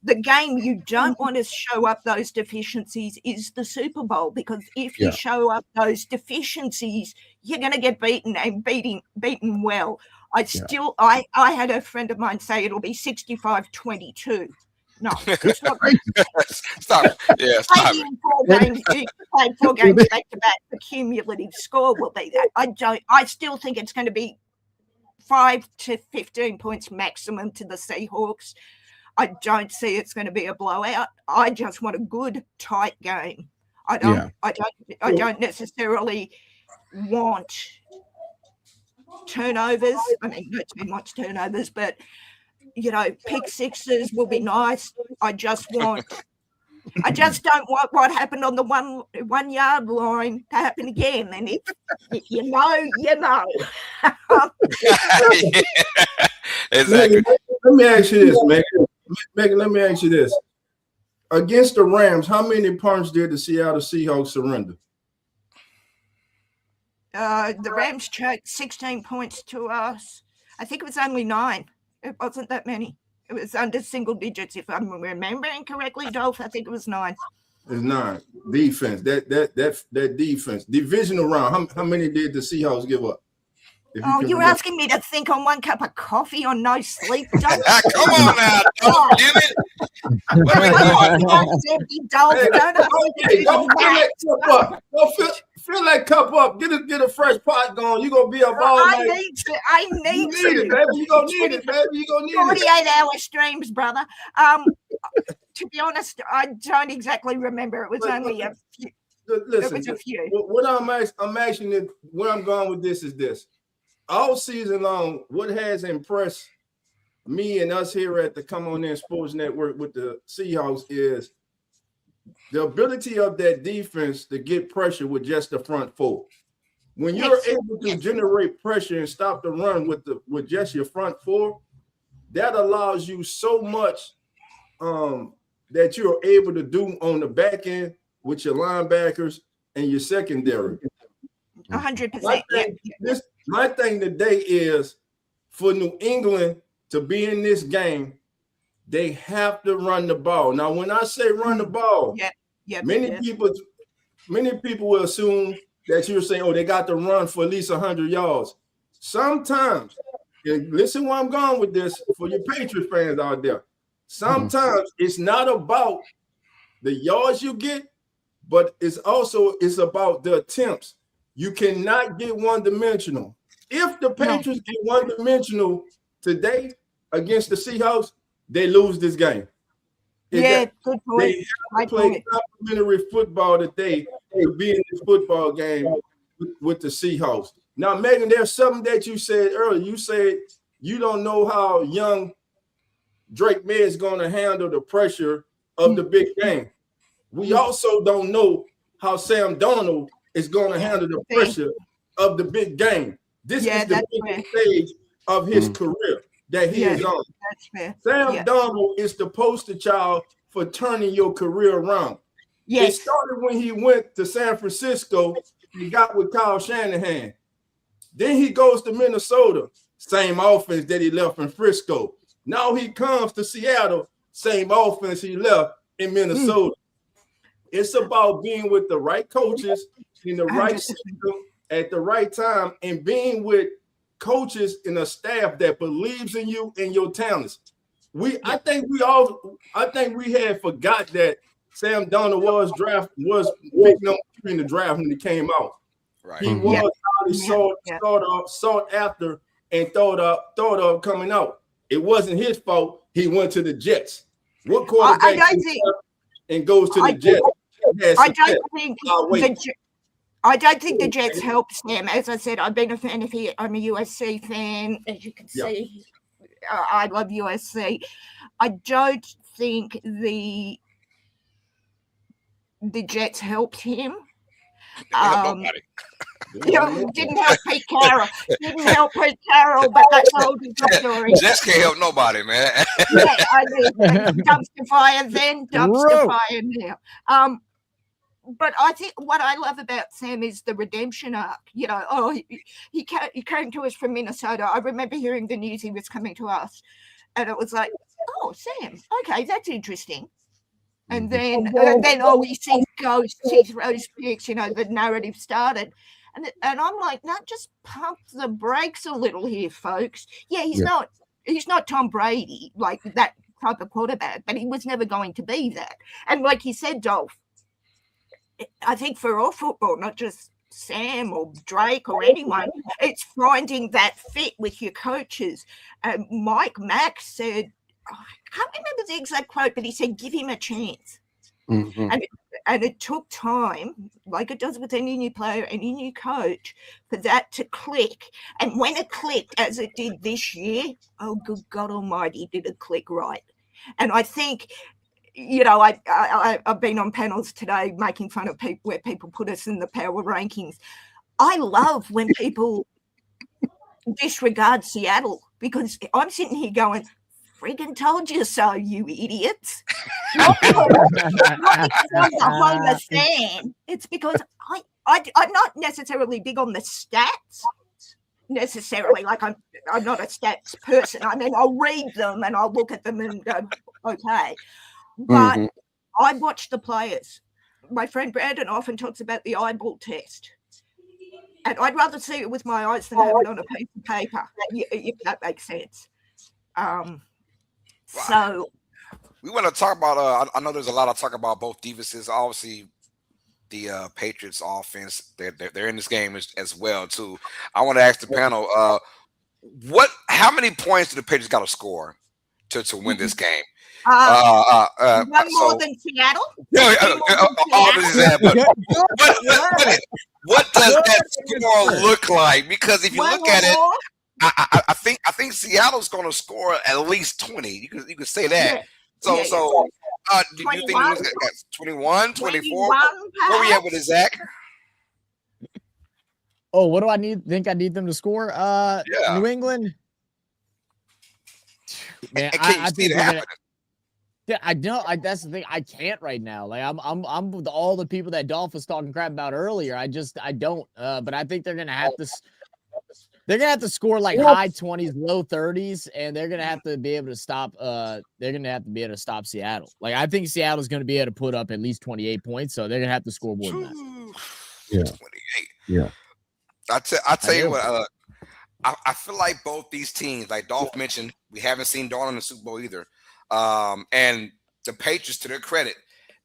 the game you don't want to show up those deficiencies is the Super Bowl, because if you show up those deficiencies, you're going to get beaten and beaten well. I had a friend of mine say it'll be 65-22. No, it's not. Stop. Yeah, stop it. Played 4 games back to back. The cumulative score will be that. I still think it's going to be 5 to 15 points maximum to the Seahawks. I don't see it's going to be a blowout. I just want a good, tight game. I don't necessarily want turnovers. I mean, not too much turnovers, but pick sixes will be nice. I just don't want what happened on the 1 yard line to happen again. And if you know, you know. Exactly. Let me ask you this, Megan, let me ask you this. Against the Rams, how many punts did the Seattle Seahawks surrender? The Rams choked 16 points to us. I think it was only 9. It wasn't that many. It was under single digits, if I'm remembering correctly, Dolph. I think it was 9. It's 9. Defense. That defense. Divisional round. How many did the Seahawks give up? You're asking me to think on 1 cup of coffee on no sleep. Come on now, don't give it. Don't fill that cup up. Get a fresh pot going. You're gonna be a ball. I need to. Baby. You're gonna need it, baby. You're gonna need 48-hour streams, brother. To be honest, I don't exactly remember. It was only a few. Listen, it was a few. What I'm asking, where I'm going with this is this. All season long, what has impressed me and us here at the Come On In Sports Network with the Seahawks is the ability of that defense to get pressure with just the front 4. When you're able to generate pressure and stop the run with just your front 4, that allows you so much that you're able to do on the back end with your linebackers and your secondary. 100%. My thing today is for New England to be in this game, they have to run the ball. Now, when I say run the ball, many people will assume that you're saying, oh, they got to run for at least 100 yards. Sometimes, and listen where I'm going with this for your Patriots fans out there. Sometimes it's not about the yards you get, but it's about the attempts. You cannot get one-dimensional. If the Patriots get one-dimensional today against the Seahawks, they lose this game. Good point. They have to play complementary football today to be in this football game with the Seahawks. Now, Megan, there's something that you said earlier. You said you don't know how young Drake May is going to handle the pressure of the big game. We also don't know how Sam Darnold is going to handle the pressure of the big game. This is the big stage of his career that he is on. Sam Darnold is the poster child for turning your career around. It started when he went to San Francisco and got with Kyle Shanahan. Then he goes to Minnesota, same offense that he left in Frisco. Now he comes to Seattle, same offense he left in Minnesota. It's about being with the right coaches in the right system at the right time and being with coaches and a staff that believes in you and your talents. I think we had forgot that Sam Darnold was picking up in the draft when he came out. Right. He was sought after and thought of coming out. It wasn't his fault. He went to the Jets. What quarterback and goes to the Jets? I don't think the Jets helped Sam. As I said, I've been a fan of him. I'm a USC fan, as you can see. I love USC. I don't think the Jets helped him. Didn't help Pete Carroll. Didn't help Pete Carroll, but that's a whole different story. Jets can't help nobody, man. I mean, dumpster fire then, dumpster fire now. but I think what I love about Sam is the redemption arc. You know, he came to us from Minnesota. I remember hearing the news he was coming to us, and it was like, oh, Sam, okay, that's interesting. And then he sees ghosts, he throws picks, you know, the narrative started. And I'm like, no, just pump the brakes a little here, folks. Yeah, he's not Tom Brady, like that type of quarterback, but he was never going to be that. And like you said, Dolph, I think for all football, not just Sam or Drake or anyone, it's finding that fit with your coaches. Mike Mack said, I can't remember the exact quote, but he said, give him a chance. Mm-hmm. And it took time, like it does with any new player, any new coach, for that to click. And when it clicked, as it did this year, oh, good God Almighty, did it click right. And I think, you know, I've been on panels today making fun of people where people put us in the power rankings. I love when people disregard Seattle, because I'm sitting here going, friggin' told you so, you idiots. Not because I'm the Homer fan. It's because I'm not necessarily big on the stats necessarily. Like I'm not a stats person. I mean, I'll read them and I'll look at them and go, okay. But I watch the players. My friend Brandon often talks about the eyeball test. And I'd rather see it with my eyes than have it on a piece of paper, if that makes sense. So we want to talk about I know there's a lot of talk about both defenses. Obviously the Patriots offense, they're in this game as well too. I want to ask the panel, how many points do the Patriots got to score to win this game? one more than Seattle. What does that score look like? Because if you look at it, I think Seattle's going to score at least 20. You can say that. Do you think it was 21, 24? Where we at with it, Zach? Oh, what do I think I need them to score? New England. Man, I think they're gonna, yeah, I know. That's the thing. I can't right now. Like I'm with all the people that Dolph was talking crap about earlier. I don't. But I think they're gonna have to. They're gonna have to score like high 20s, low 30s, and they're gonna have to be able to stop. They're gonna have to be able to stop Seattle. Like I think Seattle's gonna be able to put up at least 28 points, so they're gonna have to score more than that. Yeah, 28. Yeah. I tell you what. I feel like both these teams, like Dolph mentioned, we haven't seen Darnold in the Super Bowl either. And the Patriots, to their credit,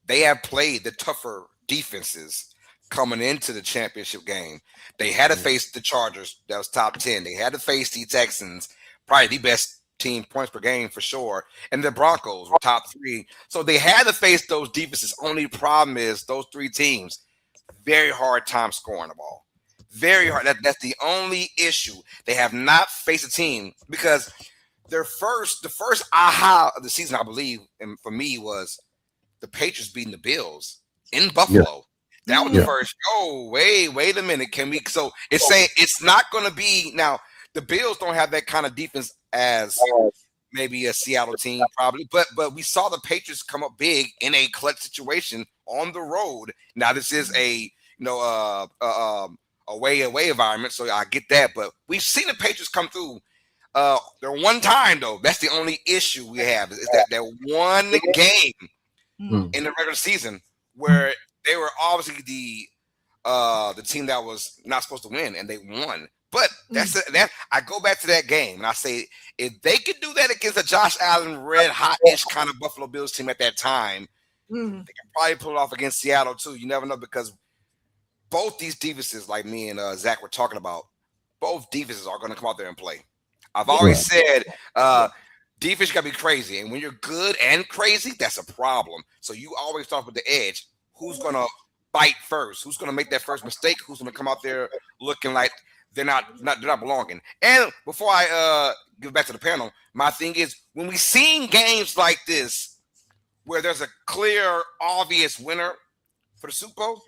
they have played the tougher defenses coming into the championship game. They had to face the Chargers, that was top 10. They had to face the Texans, probably the best team points per game for sure. And the Broncos were top 3. So they had to face those defenses. Only problem is those 3 teams, very hard time scoring the ball. Very hard. That's the only issue. They have not faced a team because the first aha of the season, I believe, and for me was the Patriots beating the Bills in Buffalo. That was the first. Oh, wait a minute. Can we? So it's saying it's not going to be now. The Bills don't have that kind of defense as maybe a Seattle team, probably, but we saw the Patriots come up big in a clutch situation on the road. Now this is a away environment, so I get that. But we've seen the Patriots come through. There one time though. That's the only issue we have is that one game in the regular season where they were obviously the team that was not supposed to win, and they won. But that I go back to that game and I say if they could do that against a Josh Allen red hot-ish kind of Buffalo Bills team at that time, they can probably pull it off against Seattle too. You never know because both these defenses, like me and Zach were talking about, both defenses are going to come out there and play. I've always said defense got to be crazy, and when you're good and crazy, that's a problem. So you always start with the edge. Who's going to bite first? Who's going to make that first mistake? Who's going to come out there looking like they're not belonging? And before I give back to the panel, my thing is when we seen games like this where there's a clear, obvious winner for the Super Bowl,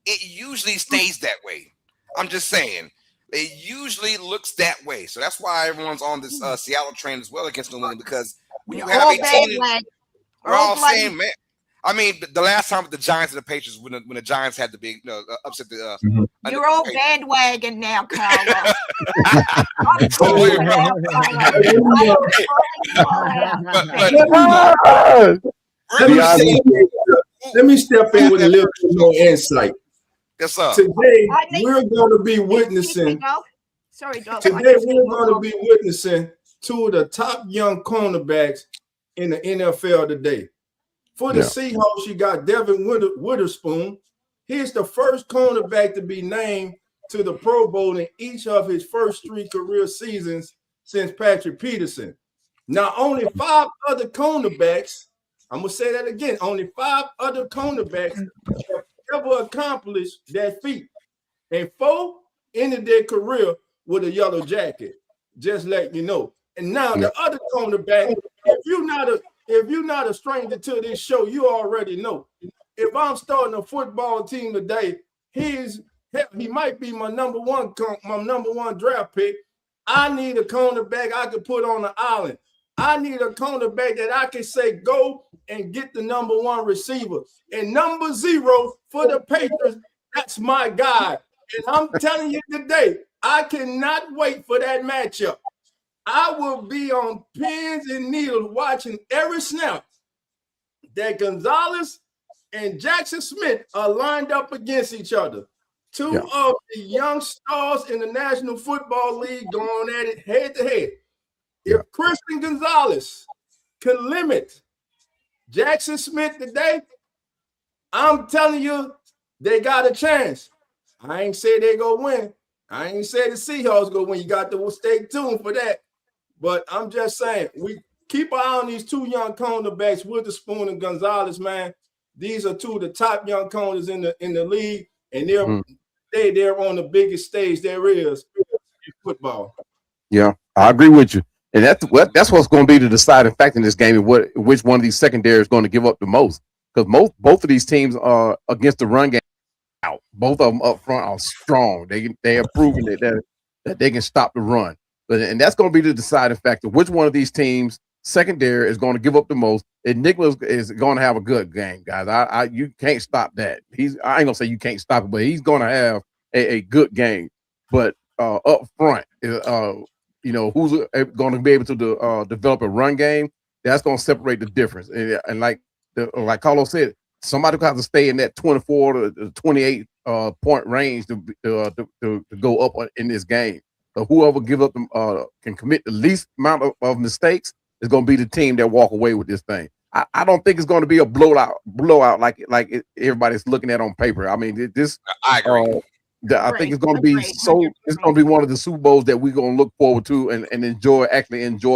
it usually stays that way. I'm just saying. It usually looks that way. So that's why everyone's on this Seattle train as well against New England because when you have a team, we're all saying, man, I mean, the last time with the Giants and the Patriots, when the Giants had the big upset the. You're all bandwagon now, Carlos. Let me step in with a little bit more insight. Yes, sir. Today we're going to be witnessing. Sorry, Doug. Today we're going to be witnessing two of the top young cornerbacks in the NFL today. For the Seahawks, you got Devin Witherspoon. He's the first cornerback to be named to the Pro Bowl in each of his first 3 career seasons since Patrick Peterson. Now, only 5 other cornerbacks, I'm going to say that again, only 5 other cornerbacks have ever accomplished that feat. And 4 ended their career with a yellow jacket. Just let you know. And now the other cornerback, if you're not a stranger to this show, you already know. If I'm starting a football team today, he might be my number one draft pick. I need a cornerback I can put on the island. I need a cornerback that I can say go and get the number 1 receiver. And number 0 for the Patriots, that's my guy. And I'm telling you today, I cannot wait for that matchup. I will be on pins and needles watching every snap that Gonzalez and Jackson Smith are lined up against each other. 2 of the young stars in the National Football League going at it head to head. If Christian Gonzalez can limit Jackson Smith today, I'm telling you, they got a chance. I ain't say they go win. I ain't say the Seahawks go win. You got to stay tuned for that. But I'm just saying, we keep an eye on these 2 young cornerbacks, Witherspoon and Gonzalez, man. These are 2 of the top young corners in the league, and they're on the biggest stage there is in football. Yeah, I agree with you. And that's what's going to be the deciding factor in this game, and which one of these secondary is going to give up the most. Because both of these teams are against the run game out. Both of them up front are strong. They have proven that they can stop the run. And that's going to be the deciding factor. Which one of these teams secondary is going to give up the most? And Nicholas is going to have a good game, guys. You can't stop that. I ain't gonna say you can't stop it, but he's going to have a good game. But up front, who's going to be able to develop a run game? That's going to separate the difference. And like Carlos said, somebody will have to stay in that 24 to 28 point range to go up in this game. So whoever give up can commit the least amount of mistakes is going to be the team that walk away with this thing. I don't think it's going to be a blowout like everybody's looking at on paper. I mean, I agree. I think it's going to be it's going to be one of the Super Bowls that we're going to look forward to and enjoy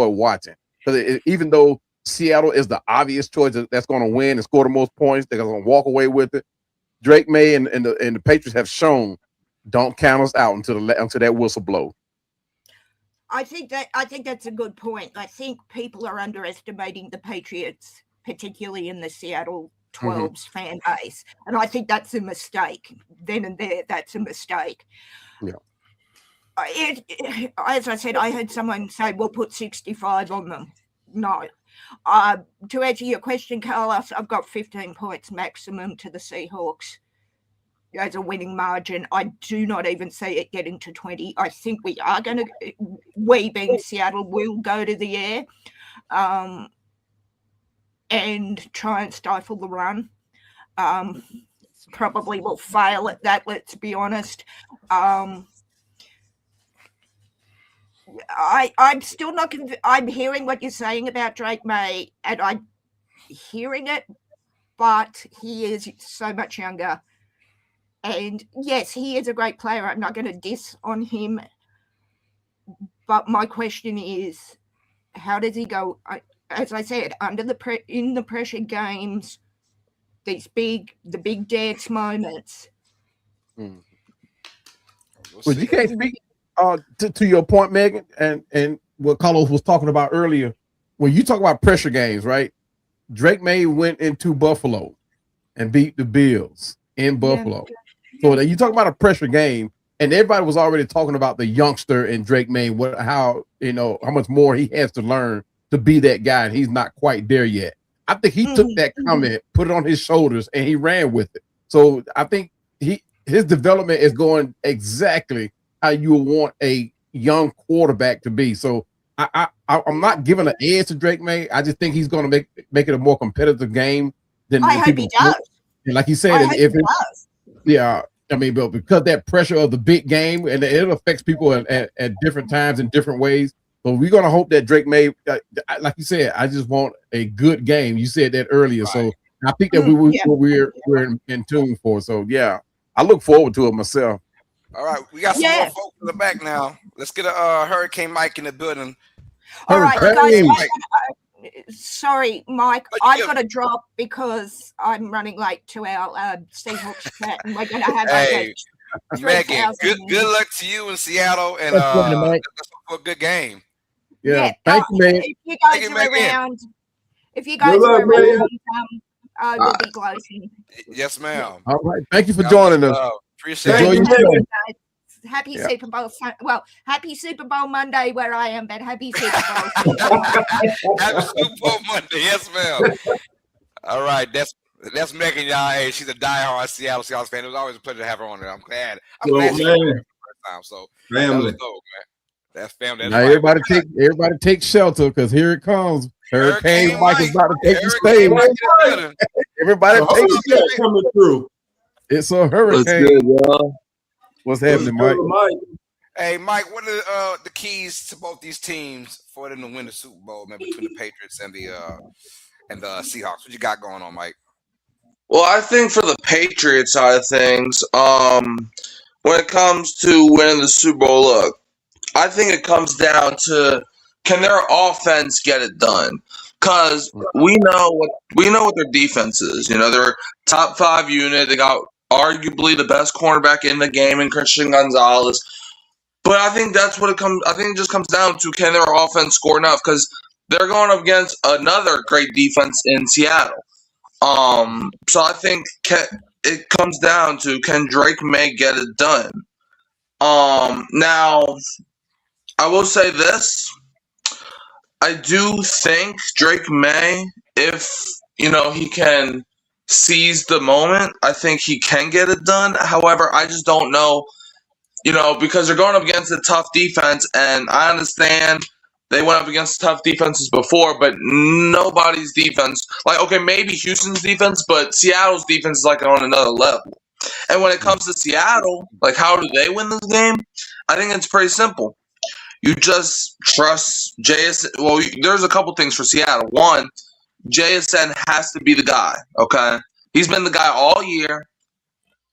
watching. Because even though Seattle is the obvious choice that's going to win and score the most points, they're going to walk away with it. Drake May and the Patriots have shown don't count us out until that whistle blows. I think that's a good point. I think people are underestimating the Patriots, particularly in the Seattle 12's fan base. And I think that's a mistake. Then and there, that's a mistake. Yeah. As I said, I heard someone say, we'll put 65 on them. No. To answer your question, Carlos, I've got 15 points maximum to the Seahawks as a winning margin. I do not even see it getting to 20. I think we being Seattle, will go to the air and try and stifle the run. Probably will fail at that, let's be honest. I'm still not I'm hearing what you're saying about Drake May, and I'm hearing it, but he is so much younger. And yes, he is a great player. I'm not going to diss on him. But my question is, how does he go? As I said, in the pressure games, the big dance moments. Well, you can't speak to your point, Megan, and what Carlos was talking about earlier. When you talk about pressure games, right? Drake May went into Buffalo and beat the Bills in Buffalo. Yeah. So that you talk about a pressure game, and everybody was already talking about the youngster in Drake May, how much more he has to learn to be that guy, and he's not quite there yet. I think he took that comment, put it on his shoulders, and he ran with it. So I think his development is going exactly how you want a young quarterback to be. So I'm not giving an edge to Drake May. I just think he's going to make it a more competitive game than I hope he does. And like he said, I mean, but because that pressure of the big game, and it affects people at different times in different ways. So we're going to hope that Drake May, like you said, I just want a good game. You said that earlier. Right. So I think that we're in tune for. So, yeah, I look forward to it myself. All right. We got some more folks in the back now. Let's get a Hurricane Mike in the building. All right, guys. Sorry, Mike. I've got to drop because I'm running late to our Seahawks chat, and we're going to have Megan, good luck to you in Seattle, and a good game. Yeah, thank you, man. If you guys are around, we'll be closing. Yes, ma'am. All right, thank you for joining us. Appreciate it. Happy Super Bowl. Well, happy Super Bowl Monday where I am, but happy Super Bowl. Happy Super Bowl Monday. Yes, ma'am. All right. That's Megan, y'all. Hey, she's a diehard Seattle Seahawks fan. It was always a pleasure to have her on there. I'm glad she was there the first time. So family. That was that's family. Now everybody take shelter because here it comes. Hurricane Mike is about to take the stage. Everybody take shelter coming through. It's a hurricane. What's good, y'all? What's happening, Mike? Hey, Mike, what are the keys to both these teams for them to win the Super Bowl, man, between the Patriots and the Seahawks? What you got going on, Mike? Well, I think for the Patriots side of things, when it comes to winning the Super Bowl, look, I think it comes down to can their offense get it done? Because we know what their defense is. You know, they're top 5 unit. They got arguably the best cornerback in the game in Christian Gonzalez. But I think that's what it comes. I think it just comes down to can their offense score enough? Because they're going up against another great defense in Seattle. So I think it comes down to can Drake May get it done? Now, I will say this. I do think Drake May, if he can seize the moment, I think he can get it done. However, I just don't know, because they're going up against a tough defense, and I understand they went up against tough defenses before, but nobody's defense, maybe Houston's defense, but Seattle's defense is on another level. And when it comes to Seattle, how do they win this game? I think it's pretty simple. You just trust JSN. Well, there's a couple things for Seattle. One, JSN has to be the guy, okay? He's been the guy all year.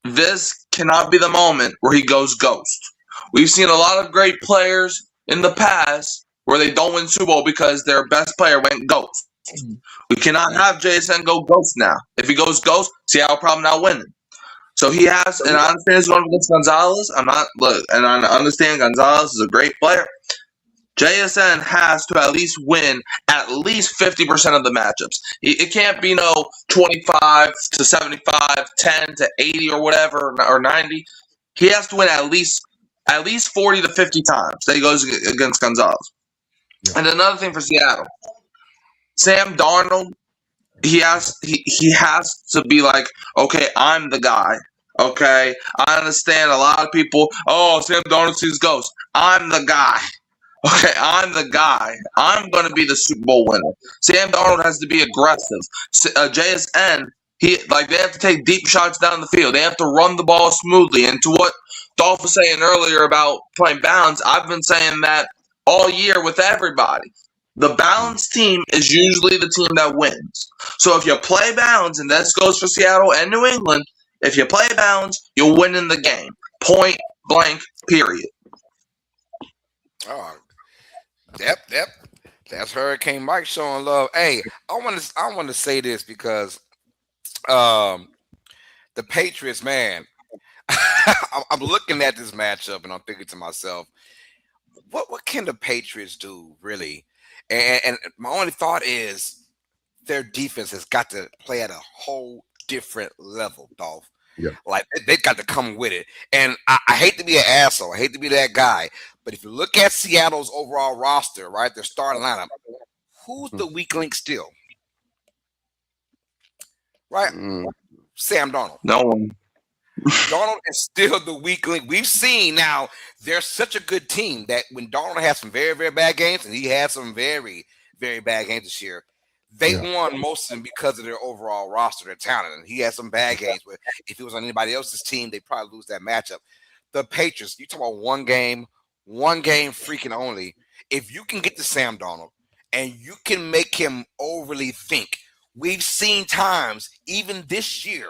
This cannot be the moment where he goes ghost. We've seen a lot of great players in the past where they don't win Super Bowl because their best player went ghost. We cannot have JSN go ghost now. If he goes ghost, Seattle probably not winning. So he has, and I understand he's going against Gonzalez. And I understand Gonzalez is a great player. JSN has to at least win at least 50% of the matchups. It can't be 25 to 75, 10 to 80 or whatever, or 90. He has to win at least 40 to 50 times that he goes against Gonzalez. Yeah. And another thing for Seattle, Sam Darnold, he has to be okay, I'm the guy. Okay, I understand a lot of people. Oh, Sam Darnold sees ghosts. I'm the guy. Okay, I'm the guy. I'm going to be the Super Bowl winner. Sam Darnold has to be aggressive. JSN, they have to take deep shots down the field. They have to run the ball smoothly. And to what Dolph was saying earlier about playing balance, I've been saying that all year with everybody. The balanced team is usually the team that wins. So if you play balance, and this goes for Seattle and New England, if you play balance, you'll win in the game. Point blank, period. Oh, yep. That's Hurricane Mike showing love. Hey, I want to say this because the Patriots, man, I'm looking at this matchup and I'm thinking to myself, what can the Patriots do, really? And my only thought is their defense has got to play at a whole different level, Dolph. Yeah. They've got to come with it. And I hate to be an asshole. I hate to be that guy. But if you look at Seattle's overall roster, right, their starting lineup, who's the weak link still? right? Sam Darnold. No one. Darnold is still the weak link. We've seen now they're such a good team that when Darnold has some very, very bad games, and he had some very, very bad games this year, they won most of them because of their overall roster, their talent. And he had some bad games, but if he was on anybody else's team, they'd probably lose that matchup. The Patriots, you talk about one game freaking only. If you can get to Sam Darnold and you can make him overly think, we've seen times, even this year,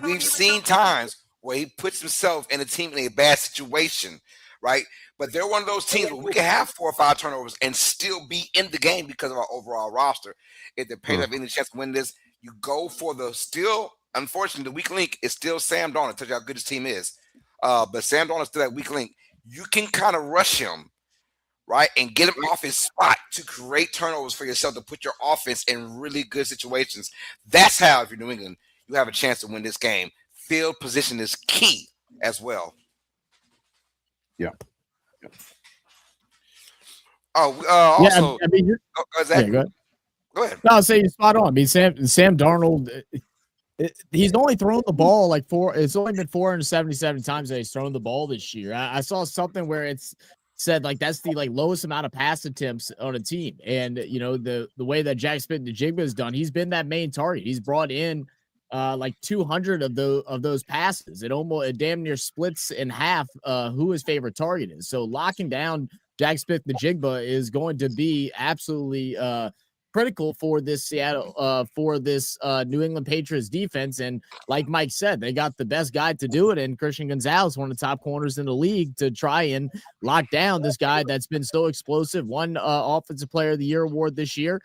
we've seen times where he puts himself and the team in a bad situation, right? But they're one of those teams where we can have 4 or 5 turnovers and still be in the game because of our overall roster. If the Patriots have any chance to win this, you go for the still, unfortunately, the weak link is still Sam Darnold. Tell you how good his team is. But Sam Darnold is still that weak link. You can kind of rush him, right, and get him off his spot to create turnovers for yourself to put your offense in really good situations. That's how, if you're New England, you have a chance to win this game. Field position is key as well. Yeah. Also, I mean, go ahead. No, I'll say you're spot on. I mean, Sam Darnold, he's only thrown the ball like it's only been 477 times that he's thrown the ball this year. I saw something where it's said like that's the like lowest amount of pass attempts on a team. And you know, the way that Jack Smith-Njigba has done, he's been that main target. He's brought in like 200 of those passes. It damn near splits in half who his favorite target is. So locking down Jack Smith-Njigba is going to be absolutely critical for this New England Patriots defense. And like Mike said, they got the best guy to do it in Christian Gonzalez, one of the top corners in the league, to try and lock down this guy that's been so explosive. Won Offensive Player of the Year award this year.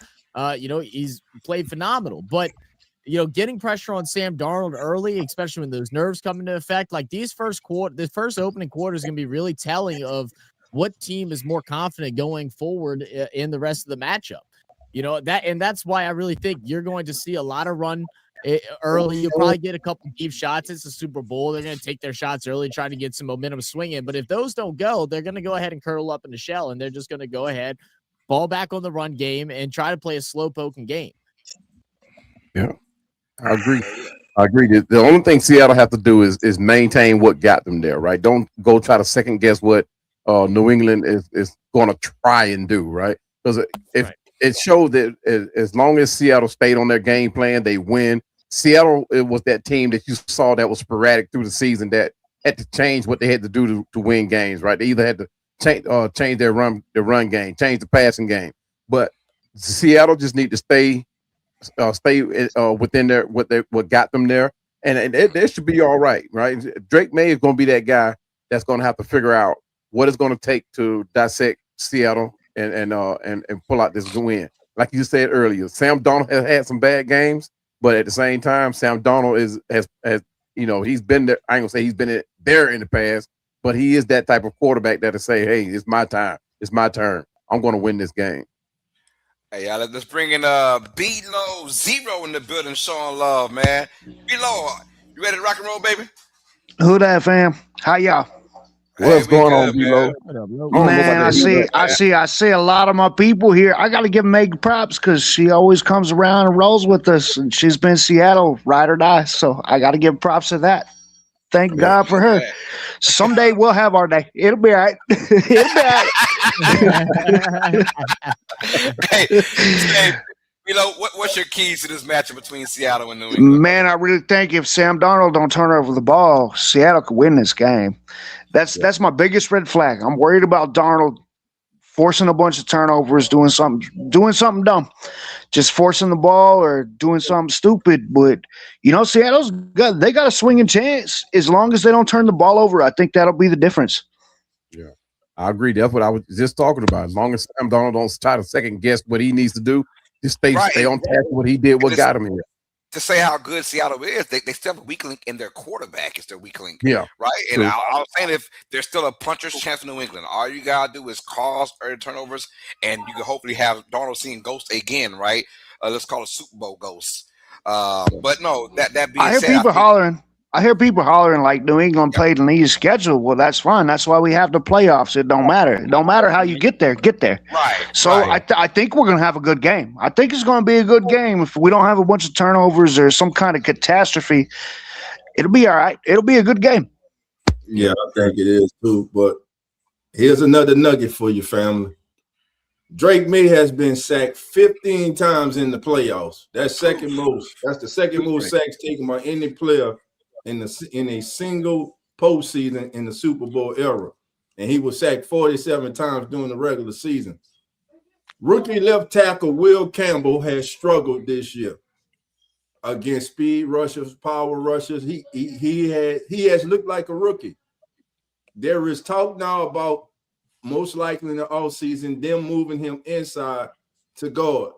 He's played phenomenal, but getting pressure on Sam Darnold early, especially when those nerves come into effect, like this first opening quarter is going to be really telling of what team is more confident going forward in the rest of the matchup. That's why I really think you're going to see a lot of run early. You'll probably get a couple deep shots. It's the Super Bowl. They're going to take their shots early, try to get some momentum swinging. But if those don't go, they're going to go ahead and curl up in the shell, and they're just going to go ahead, fall back on the run game, and try to play a slow poking game. Yeah, I agree. The only thing Seattle have to do is maintain what got them there, right? Don't go try to second guess what New England is going to try and do, right? Because it showed that as long as Seattle stayed on their game plan, they win. Seattle, it was that team that you saw that was sporadic through the season that had to change what they had to do to win games, right? They either had to change their run game, change the passing game. But Seattle just need to stay within what got them there, and they should be all right. Drake May is going to be that guy that's going to have to figure out what it's going to take to dissect Seattle and pull out this win. Like you said earlier, Sam Darnold has had some bad games, but at the same time, Sam Darnold has he's been there. I ain't gonna say he's been there in the past, but he is that type of quarterback that'll say, "Hey, it's my time. It's my turn. I'm going to win this game." Hey, y'all, let's bring in B-Low Zero in the building, showing love, man. B-Low, you ready to rock and roll, baby? Who that, fam? How y'all? What's going on, B-Lo? Man, I see a lot of my people here. I got to give Meg props because she always comes around and rolls with us, and she's been Seattle ride or die. So I got to give props to that. Thank God for her. Someday we'll have our day. It'll be all right. It'll be all right. Hey, what's your keys to this matchup between Seattle and New England? Man, I really think if Sam Darnold don't turn over the ball, Seattle could win this game. That's my biggest red flag. I'm worried about Darnold forcing a bunch of turnovers, doing something dumb, just forcing the ball or doing something stupid. But Seattle's got a swinging chance as long as they don't turn the ball over. I think that'll be the difference. Yeah, I agree. That's what I was just talking about. As long as Sam Darnold don't try to second guess what he needs to do, just stay on task with what he did, what got him here. To say how good Seattle is, they still have a weak link in their quarterback. Is their weak link. Yeah. Right? And I was saying if there's still a puncher's chance in New England, all you got to do is cause early turnovers, and you can hopefully have Darnold seeing ghosts again, right? Let's call it Super Bowl ghosts. But no, that being I hear said, people hollering. I hear people hollering like New England played an easy schedule. Well, that's fine. That's why we have the playoffs. It don't matter. It don't matter how you get there. Get there. Right. So right. I think we're going to have a good game. I think it's going to be a good game. If we don't have a bunch of turnovers or some kind of catastrophe, it'll be all right. It'll be a good game. Yeah, I think it is too. But here's another nugget for you, family. Drake May has been sacked 15 times in the playoffs. That's second most. That's the second most sacks taken by any player in a single postseason in the Super Bowl era. And he was sacked 47 times during the regular season. Rookie left tackle Will Campbell has struggled this year against speed rushers, power rushers. He has looked like a rookie. There is talk now about most likely in the offseason, them moving him inside to guard.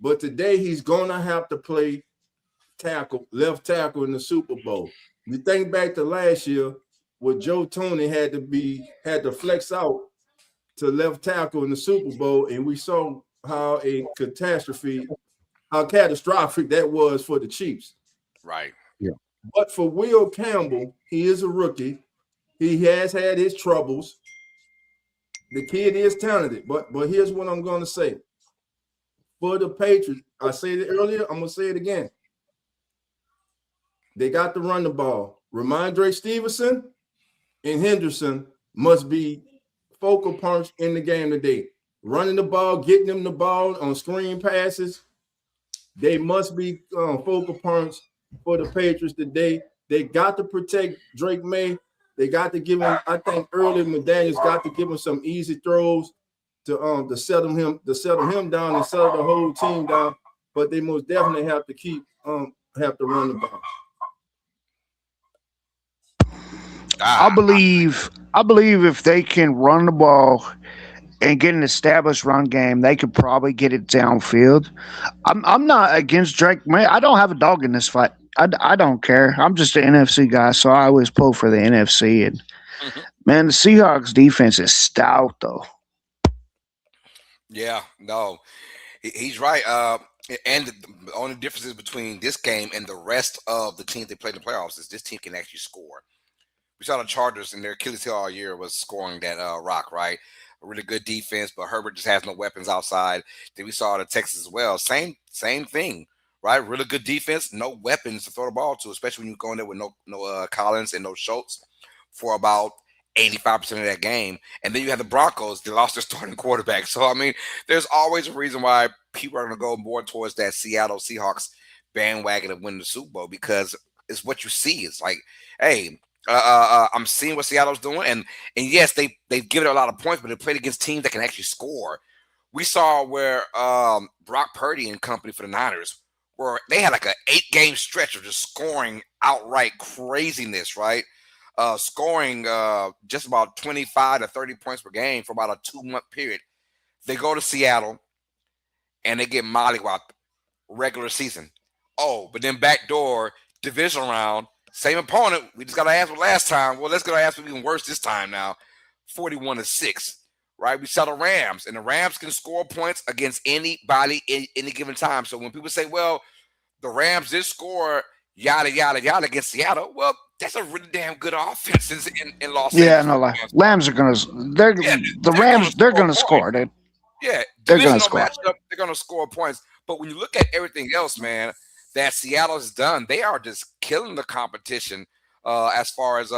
But today he's gonna have to play left tackle in the Super Bowl. You think back to last year where Joe Toney had to flex out to left tackle in the Super Bowl, and we saw how catastrophic that was for the Chiefs. Right. Yeah. But for Will Campbell, he is a rookie. He has had his troubles. The kid is talented, but here's what I'm going to say. For the Patriots, I said it earlier, I'm going to say it again. They got to run the ball. Ramondre Stevenson and Henderson must be focal points in the game today. Running the ball, getting them the ball on screen passes. They must be focal points for the Patriots today. They got to protect Drake May. They got to give him, I think early McDaniels got to give him some easy throws to settle him down and settle the whole team down. But they most definitely have to run the ball. I believe if they can run the ball and get an established run game, they could probably get it downfield. I'm not against Drake May. I don't have a dog in this fight. I don't care. I'm just an NFC guy, so I always pull for the NFC. And man, the Seahawks defense is stout, though. Yeah, no, he's right. And the only difference between this game and the rest of the teams they played in the playoffs is this team can actually score. We saw the Chargers and their Achilles heel all year was scoring that rock, right? A really good defense, but Herbert just has no weapons outside. Then we saw the Texans as well. Same thing. Right, really good defense, no weapons to throw the ball to, especially when you go in there with no Collins and no Schultz for about 85% of that game. And then you have the Broncos; they lost their starting quarterback. So I mean, there's always a reason why people are going to go more towards that Seattle Seahawks bandwagon of winning the Super Bowl because it's what you see. It's like, hey, I'm seeing what Seattle's doing, and yes, they've given it a lot of points, but they played against teams that can actually score. We saw where Brock Purdy and company for the Niners. Where they had like an 8-game stretch of just scoring outright craziness, right? Scoring just about 25 to 30 points per game for about a 2-month period. They go to Seattle and they get mollywopped regular season. Oh, but then backdoor divisional round, same opponent. We just got to ask for last time. Well, let's go ask for even worse this time now. 41-6. Right, we saw the Rams, and the Rams can score points against anybody in any given time. So when people say, "Well, the Rams did score yada yada yada against Seattle," well, that's a really damn good offense in Los Angeles. Yeah, no, Rams are gonna. They're gonna score. They're gonna score. Matchup, they're gonna score points. But when you look at everything else, man, that Seattle has done, they are just killing the competition as far as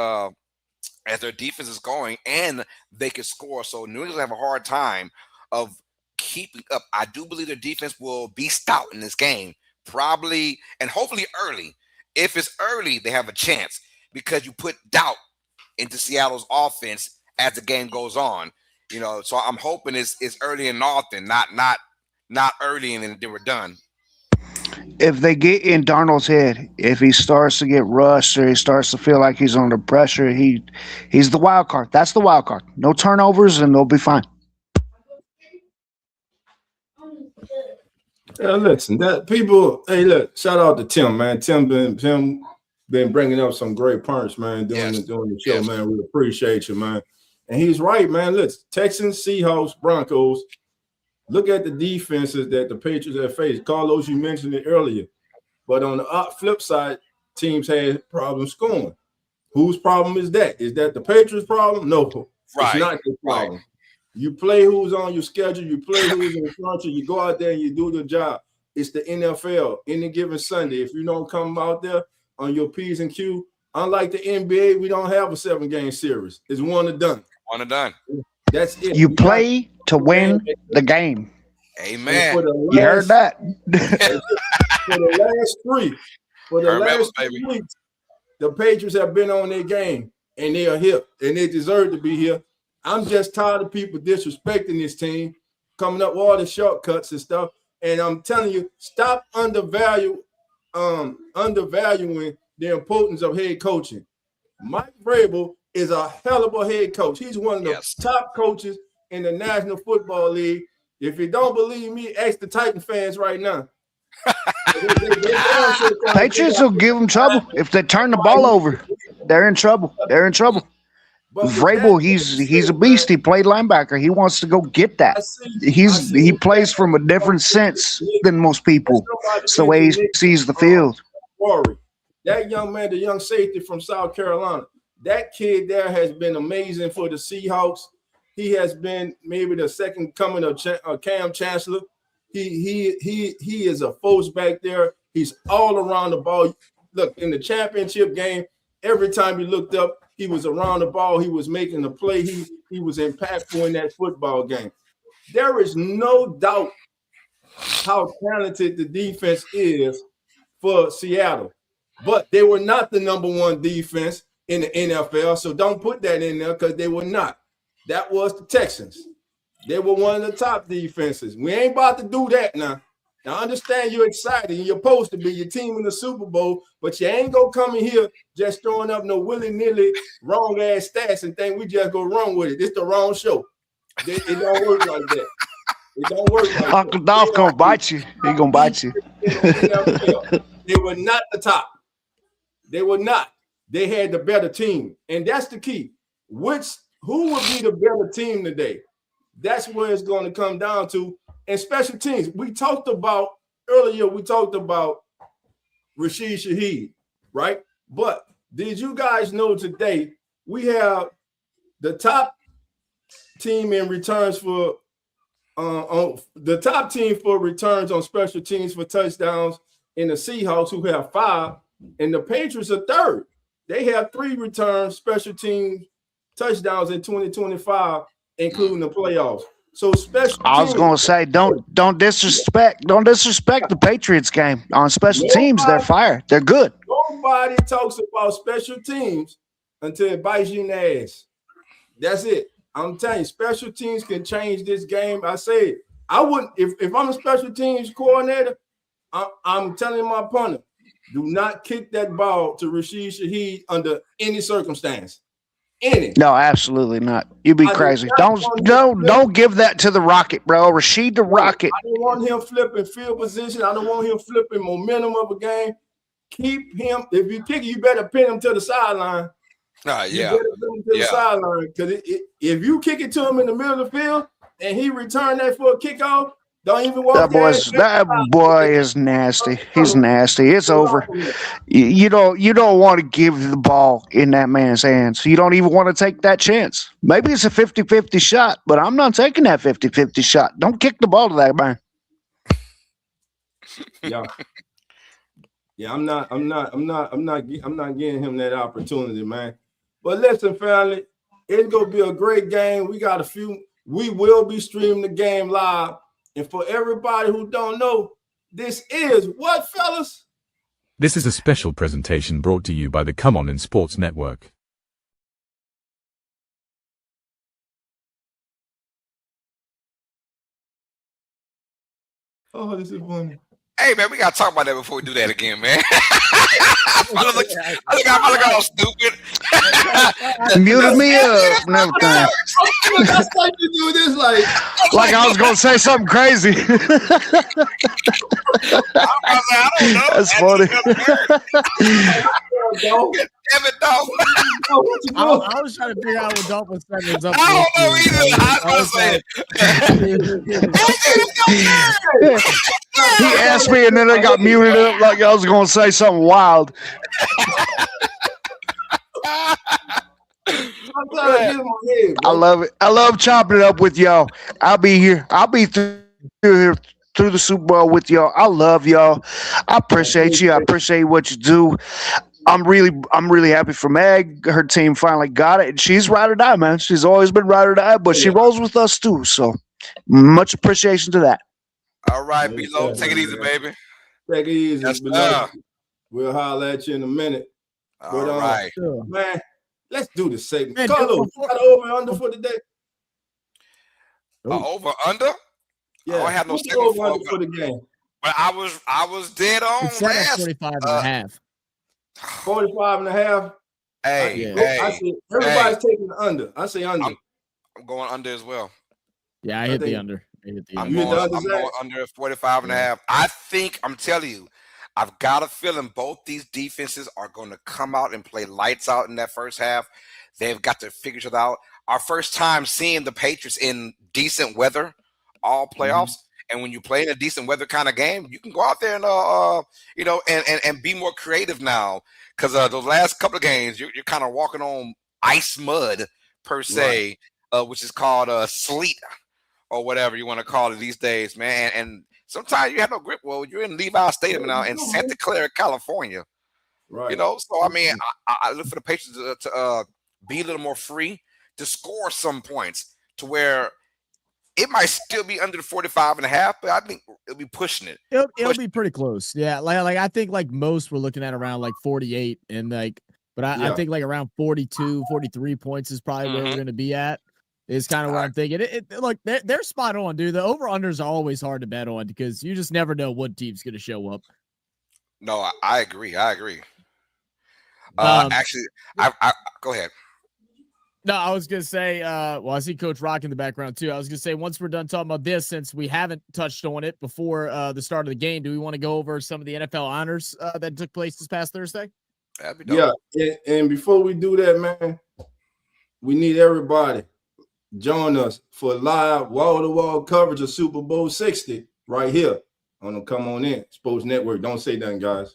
their defense is going, and they can score. So New England have a hard time of keeping up. I do believe their defense will be stout in this game, probably, and hopefully early. If it's early, they have a chance because you put doubt into Seattle's offense as the game goes on. You know, so I'm hoping it's early and often, not early and then they were done. If they get in Darnold's head, if he starts to get rushed or he starts to feel like he's under pressure, he's the wild card. That's the wild card. No turnovers and they'll be fine. Listen, hey, look, shout out to Tim, man. Tim been bringing up some great points, man, during the show, man. We appreciate you, man. And he's right, man. Look, Texans, Seahawks, Broncos. Look at the defenses that the Patriots have faced. Carlos, you mentioned it earlier. But on the flip side, teams had problems scoring. Whose problem is that? Is that the Patriots' problem? No, it's not the problem. Right. You play who's on your schedule. You play who's in front of you. You go out there and you do the job. It's the NFL. Any given Sunday, if you don't come out there on your P's and Q's, unlike the NBA, we don't have a 7-game series. It's one and done. One and done. That's it. You play to win the game. Amen. You heard that. For the last 3 weeks, the Patriots have been on their game, and they are here, and they deserve to be here. I'm just tired of people disrespecting this team, coming up with all the shortcuts and stuff. And I'm telling you, stop undervaluing the importance of head coaching. Mike Vrabel is a hell of a head coach. He's one of the top coaches in the National Football League. If you don't believe me, ask the Titan fans right now. Patriots will give them trouble if they turn the ball over. They're in trouble. They're in trouble. Vrabel, he's a beast. He played linebacker. He wants to go get that. He plays from a different sense than most people. It's the way he sees the field. That young man, the young safety from South Carolina, that kid there has been amazing for the Seahawks. He has been maybe the second coming of Cam Chancellor. He is a force back there. He's all around the ball. Look, in the championship game, every time he looked up, he was around the ball. He was making the play. He was impactful in that football game. There is no doubt how talented the defense is for Seattle, but they were not the number 1 defense in the NFL. So don't put that in there because they were not. That was the Texans. They were one of the top defenses. We ain't about to do that now. Now, I understand you're excited and you're supposed to be your team in the Super Bowl, but you ain't going to come in here just throwing up no willy-nilly wrong-ass stats and think we just go wrong with it. It's the wrong show. It don't work like that. It don't work like Uncle Dolph going to bite you. He going to bite you. They were not the top. They were not. They had the better team, and that's the key. Who would be the better team today? That's where it's going to come down to. And special teams, we talked about Rashid Shaheed, right? But did you guys know today we have the top team in returns for the top team for returns on special teams for touchdowns in the Seahawks, who have 5, and the Patriots are 3rd. They have 3 returns, special teams touchdowns in 2025, including the playoffs. So special. I was going to say, don't disrespect the Patriots game on special teams. They're fire. They're good. Nobody talks about special teams until it bites you in the ass. That's it. I'm telling you, special teams can change this game. I say it. I wouldn't if I'm a special teams coordinator. I'm telling my opponent, do not kick that ball to Rashid Shaheed under any circumstance. No, absolutely not. You'd be crazy. Don't give that to the Rocket, bro. Rashid the Rocket. I don't want him flipping field position. I don't want him flipping momentum of a game. Keep him. If you kick it, you better pin him to the sideline. You better pin him to the sideline, because if you kick it to him in the middle of the field and he return that for a kickoff, don't even walk. That boy is nasty. He's nasty. It's over. You don't want to give the ball in that man's hands. You don't even want to take that chance. Maybe it's a 50-50 shot, but I'm not taking that 50-50 shot. Don't kick the ball to that man. Yeah, I'm not giving him that opportunity, man. But listen, family, it's gonna be a great game. We will be streaming the game live. And for everybody who don't know, this is what, fellas? This is a special presentation brought to you by the Come On in Sports Network. Oh, this is funny. Hey, man, we got to talk about that before we do that again, man. I look all stupid. Muted me up and everything. That's like you do this, like I was going to say something crazy. I don't know. That's funny. Dolph. Damn it, Dolph. I was trying to figure out what Dolph was setting us up. I don't know either. He asked me, and then I got muted up like I was going to say something wild. I love it. I love chopping it up with y'all. I'll be here. I'll be through the Super Bowl with y'all. I love y'all. I appreciate you. I appreciate what you do. I'm really happy for Meg. Her team finally got it. And she's ride or die, man. She's always been ride or die, but she rolls with us too. So much appreciation to that. All right, B-Lo, take it easy, baby. Take it easy. Yes, we'll holler at you in a minute. All right. Man, let's do the segment. Man, Carlos, got over under for the day? Over under? Yeah. I don't have no over for the game. But I was dead on it's set at 45 and a half. 45 and a half. Hey, I see everybody's taking the under. I say under. I'm going under as well. Yeah, I hit the under. I'm going under 45 and a half. I'm telling you, I've got a feeling both these defenses are going to come out and play lights out in that first half. They've got to figure it out. Our first time seeing the Patriots in decent weather, all playoffs. And when you play in a decent weather kind of game, you can go out there and and be more creative now. Because those last couple of games, you're kind of walking on ice mud per se, which is called sleet or whatever you want to call it these days, man. And sometimes you have no grip. Well, you're in Levi Stadium now in Santa Clara, California. Right. So I mean, I look for the Patriots to be a little more free to score some points to where it might still be under the 45 and a half, but I think it'll be pushing it. It'll be pretty close. Yeah. Like I think like most we're looking at around like 48 and like, but I think like around 42, 43 points is probably where we're going to be at. Is kind of what I'm thinking. Look, they're spot on, dude. The over-unders are always hard to bet on because you just never know what team's going to show up. No, I agree. Actually, I go ahead. No, I was going to say, I see Coach Rock in the background too. I was going to say, once we're done talking about this, since we haven't touched on it before the start of the game, do we want to go over some of the NFL honors that took place this past Thursday? That'd be dope. Yeah, and before we do that, man, we need everybody join us for live wall-to-wall coverage of Super Bowl 60 right here on the Come On In Sports Network. Don't say nothing, guys.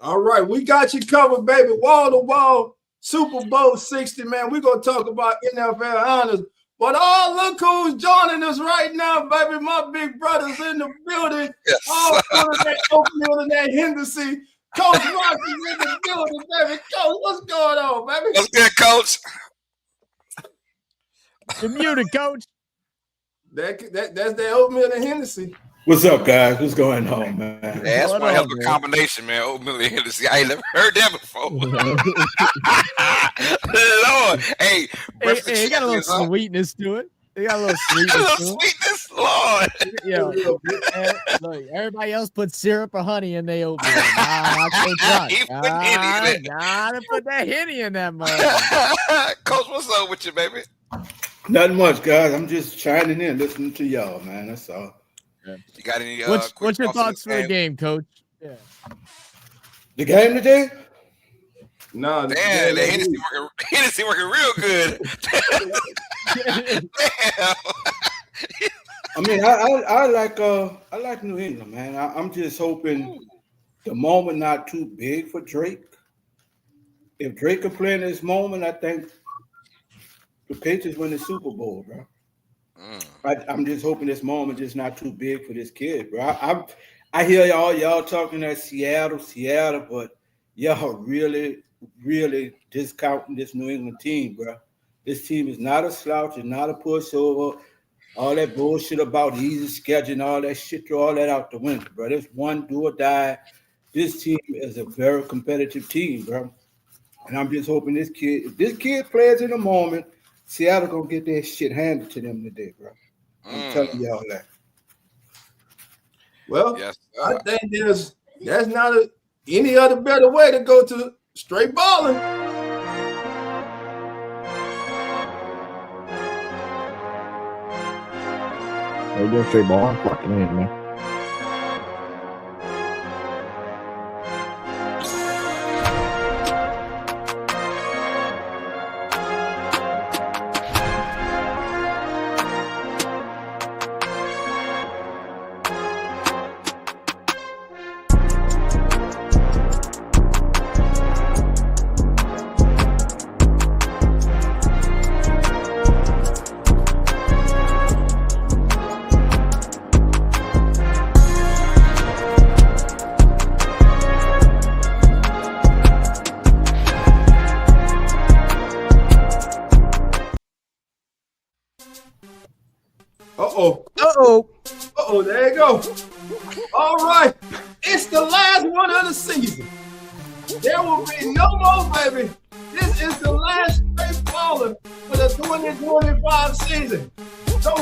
All right, we got you covered, baby. Wall to wall, Super Bowl 60, man. We're going to talk about NFL honors. But look who's joining us right now, baby. My big brother's in the building. Yes. All full of that oatmeal and that Henderson. Coach Rock is in the building, baby. Coach, what's going on, baby? What's good, Coach? You're muted, Coach. That's that oatmeal and Henderson. What's up, guys? What's going on, man? Yeah, that's one hell of a combination, man. Oatmeal and Henderson. I ain't never heard that before. Lord. Hey, you got a little sweetness to it. You got a little sweetness. Lord. Yeah. Look, everybody else put syrup or honey in their oatmeal. Gotta put that Henny in that mug. Coach, what's up with you, baby? Nothing much, guys. I'm just chiming in, listening to y'all, man. That's all. You got any? What's your thoughts for the game, Coach? Yeah. The game today? No, the Hennessy working real good. Damn. I mean, I like New England, man. I'm just hoping the moment not too big for Drake. If Drake can play in this moment, I think the Patriots win the Super Bowl, bro. I'm just hoping this moment just not too big for this kid, bro. I hear y'all talking at Seattle, but y'all really really discounting this New England team, bro. This team is not a slouch, it's not a pushover. All that bullshit about easy schedule and all that shit, throw all that out the window, bro. This one do or die. This team is a very competitive team, bro. And I'm just hoping if this kid plays in the moment, Seattle gonna get their shit handed to them today, bro. I'm telling y'all that. Well, yes, I think there's not any other better way to go to straight balling. They do straight balling, fucking in, man. There you go. All right. It's the last one of the season. There will be no more, baby. This is the last straight baller for the 2025 season. So,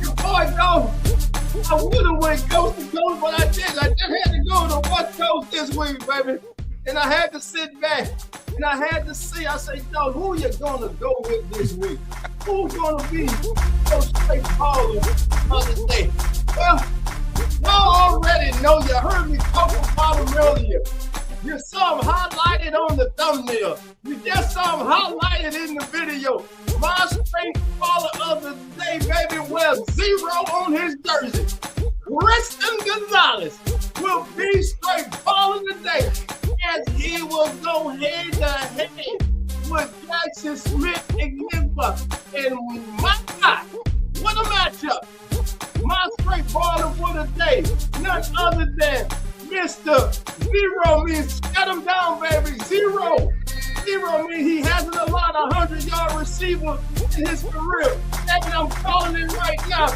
your boy, I would have went coast to coast, but I didn't. I just had to go to West Coast this week, baby. And I had to sit back and I had to see. I say, dog, who you gonna go with this week? Who's gonna be so straight baller on the day? Well, y'all already know. You heard me talk about him earlier. You saw him highlighted on the thumbnail. You just saw him highlighted in the video. My straight baller of the day, baby, wears 0 on his jersey. Kristen Gonzalez will be straight baller today as he will go head to head with Jackson Smith and my God, what a matchup. My straight baller for the day, none other than Mr. 0 means shut him down, baby. 0 means he hasn't allowed a 100-yard receiver in his career. And I'm calling it right now.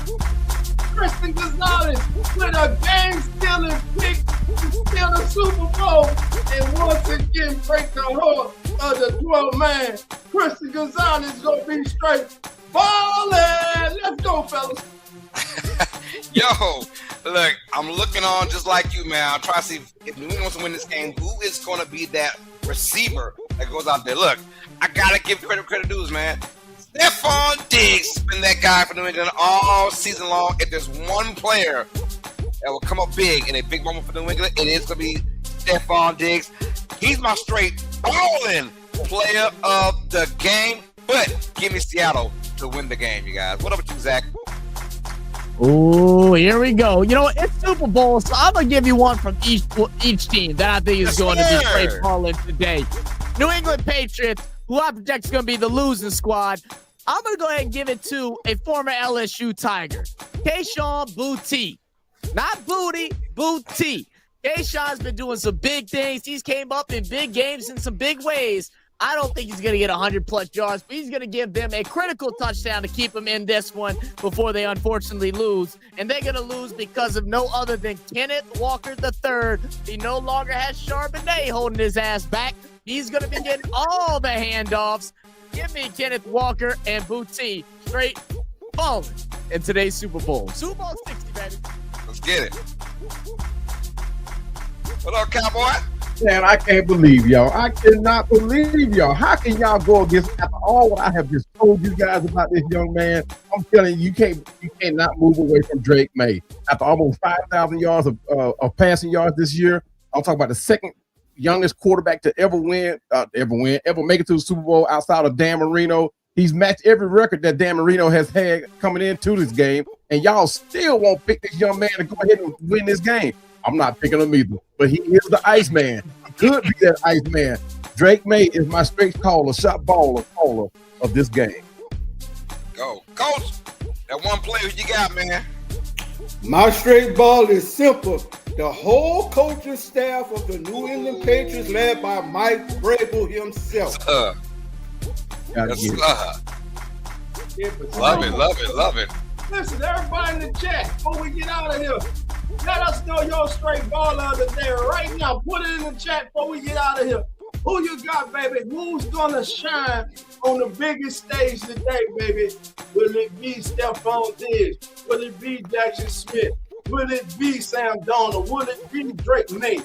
Kristen Gonzalez with a game-stealing pick to steal the Super Bowl and once again break the heart of the 12-man. Kristen Gonzalez is going to be straight ballin'. Let's go, fellas. Yo, look, I'm looking on just like you, man. I'm trying to see if New England wants to win this game, who is going to be that receiver that goes out there. Look, I got to give credit dues, man. Stephon Diggs has been that guy for New England all season long. If there's one player that will come up big in a big moment for New England, it is going to be Stephon Diggs. He's my straight ballin' player of the game. But give me Seattle to win the game, you guys. What up with you, Zach? Oh, here we go. You know, it's Super Bowl, so I'm going to give you one from each team that I think is going to be straight ballin' today. New England Patriots, who I project is going to be the losing squad. I'm going to go ahead and give it to a former LSU Tiger, Kayshon Boutte. Not Booty, Boutte. Kayshon's been doing some big things. He's came up in big games in some big ways. I don't think he's going to get 100-plus yards, but he's going to give them a critical touchdown to keep them in this one before they unfortunately lose. And they're going to lose because of no other than Kenneth Walker III. He no longer has Charbonnet holding his ass back. He's going to be getting all the handoffs. Give me Kenneth Walker and Boutte straight balling in today's Super Bowl. Super Bowl 60, baby. Let's get it. What up, Cowboy? Man, I can't believe y'all. I cannot believe y'all. How can y'all go against after all what I have just told you guys about this young man? I'm telling you, you cannot move away from Drake May. After almost 5,000 yards of passing yards this year, I'm talking about the second youngest quarterback to ever make it to the Super Bowl outside of Dan Marino. He's matched every record that Dan Marino has had coming into this game, and y'all still won't pick this young man to go ahead and win this game. I'm not picking him either, but he is the Iceman. He could be that Iceman. Drake May is my straight shot caller of this game. Go. Coach, that one player you got, man. My straight ball is simple. the whole coaching staff of the New England Patriots, led by Mike Vrabel himself. Love it. Listen, everybody in the chat, before we get out of here, let us know your straight baller of the day right now. Put it in the chat before we get out of here. Who you got, baby? Who's gonna shine on the biggest stage today, baby? Will it be Stephon Diggs? Will it be Jackson Smith? Will it be Sam Darnold? Will it be Drake May?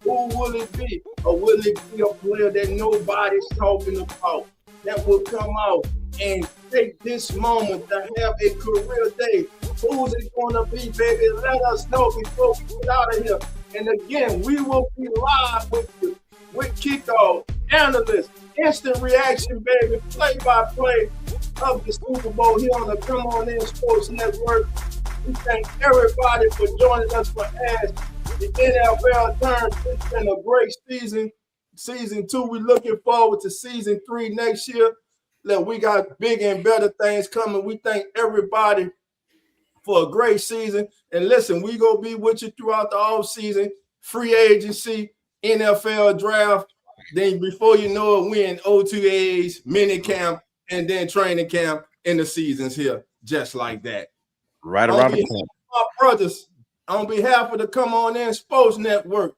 Who will it be? Or will it be a player that nobody's talking about that will come out and take this moment to have a career day? Who's it gonna be, baby? Let us know before we get out of here. And again, we will be live with you, with kickoff, analysts, instant reaction, baby, play-by-play of the Super Bowl here on the Come On In Sports Network. We thank everybody for joining us for as the NFL turns. It's been a great season. Season 2, we're looking forward to season 3 next year. Look, we got bigger and better things coming. We thank everybody for a great season. And listen, we going to be with you throughout the offseason, free agency, NFL draft. Then before you know it, we in O2As, mini camp, and then training camp, and the season's here just like that. Right around the corner. My brothers, on behalf of the Come On In Sports Network,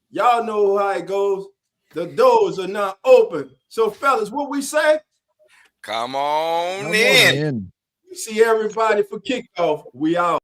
y'all know how it goes. The doors are now open. So, fellas, what we say? Come on in. We see everybody for kickoff. We out.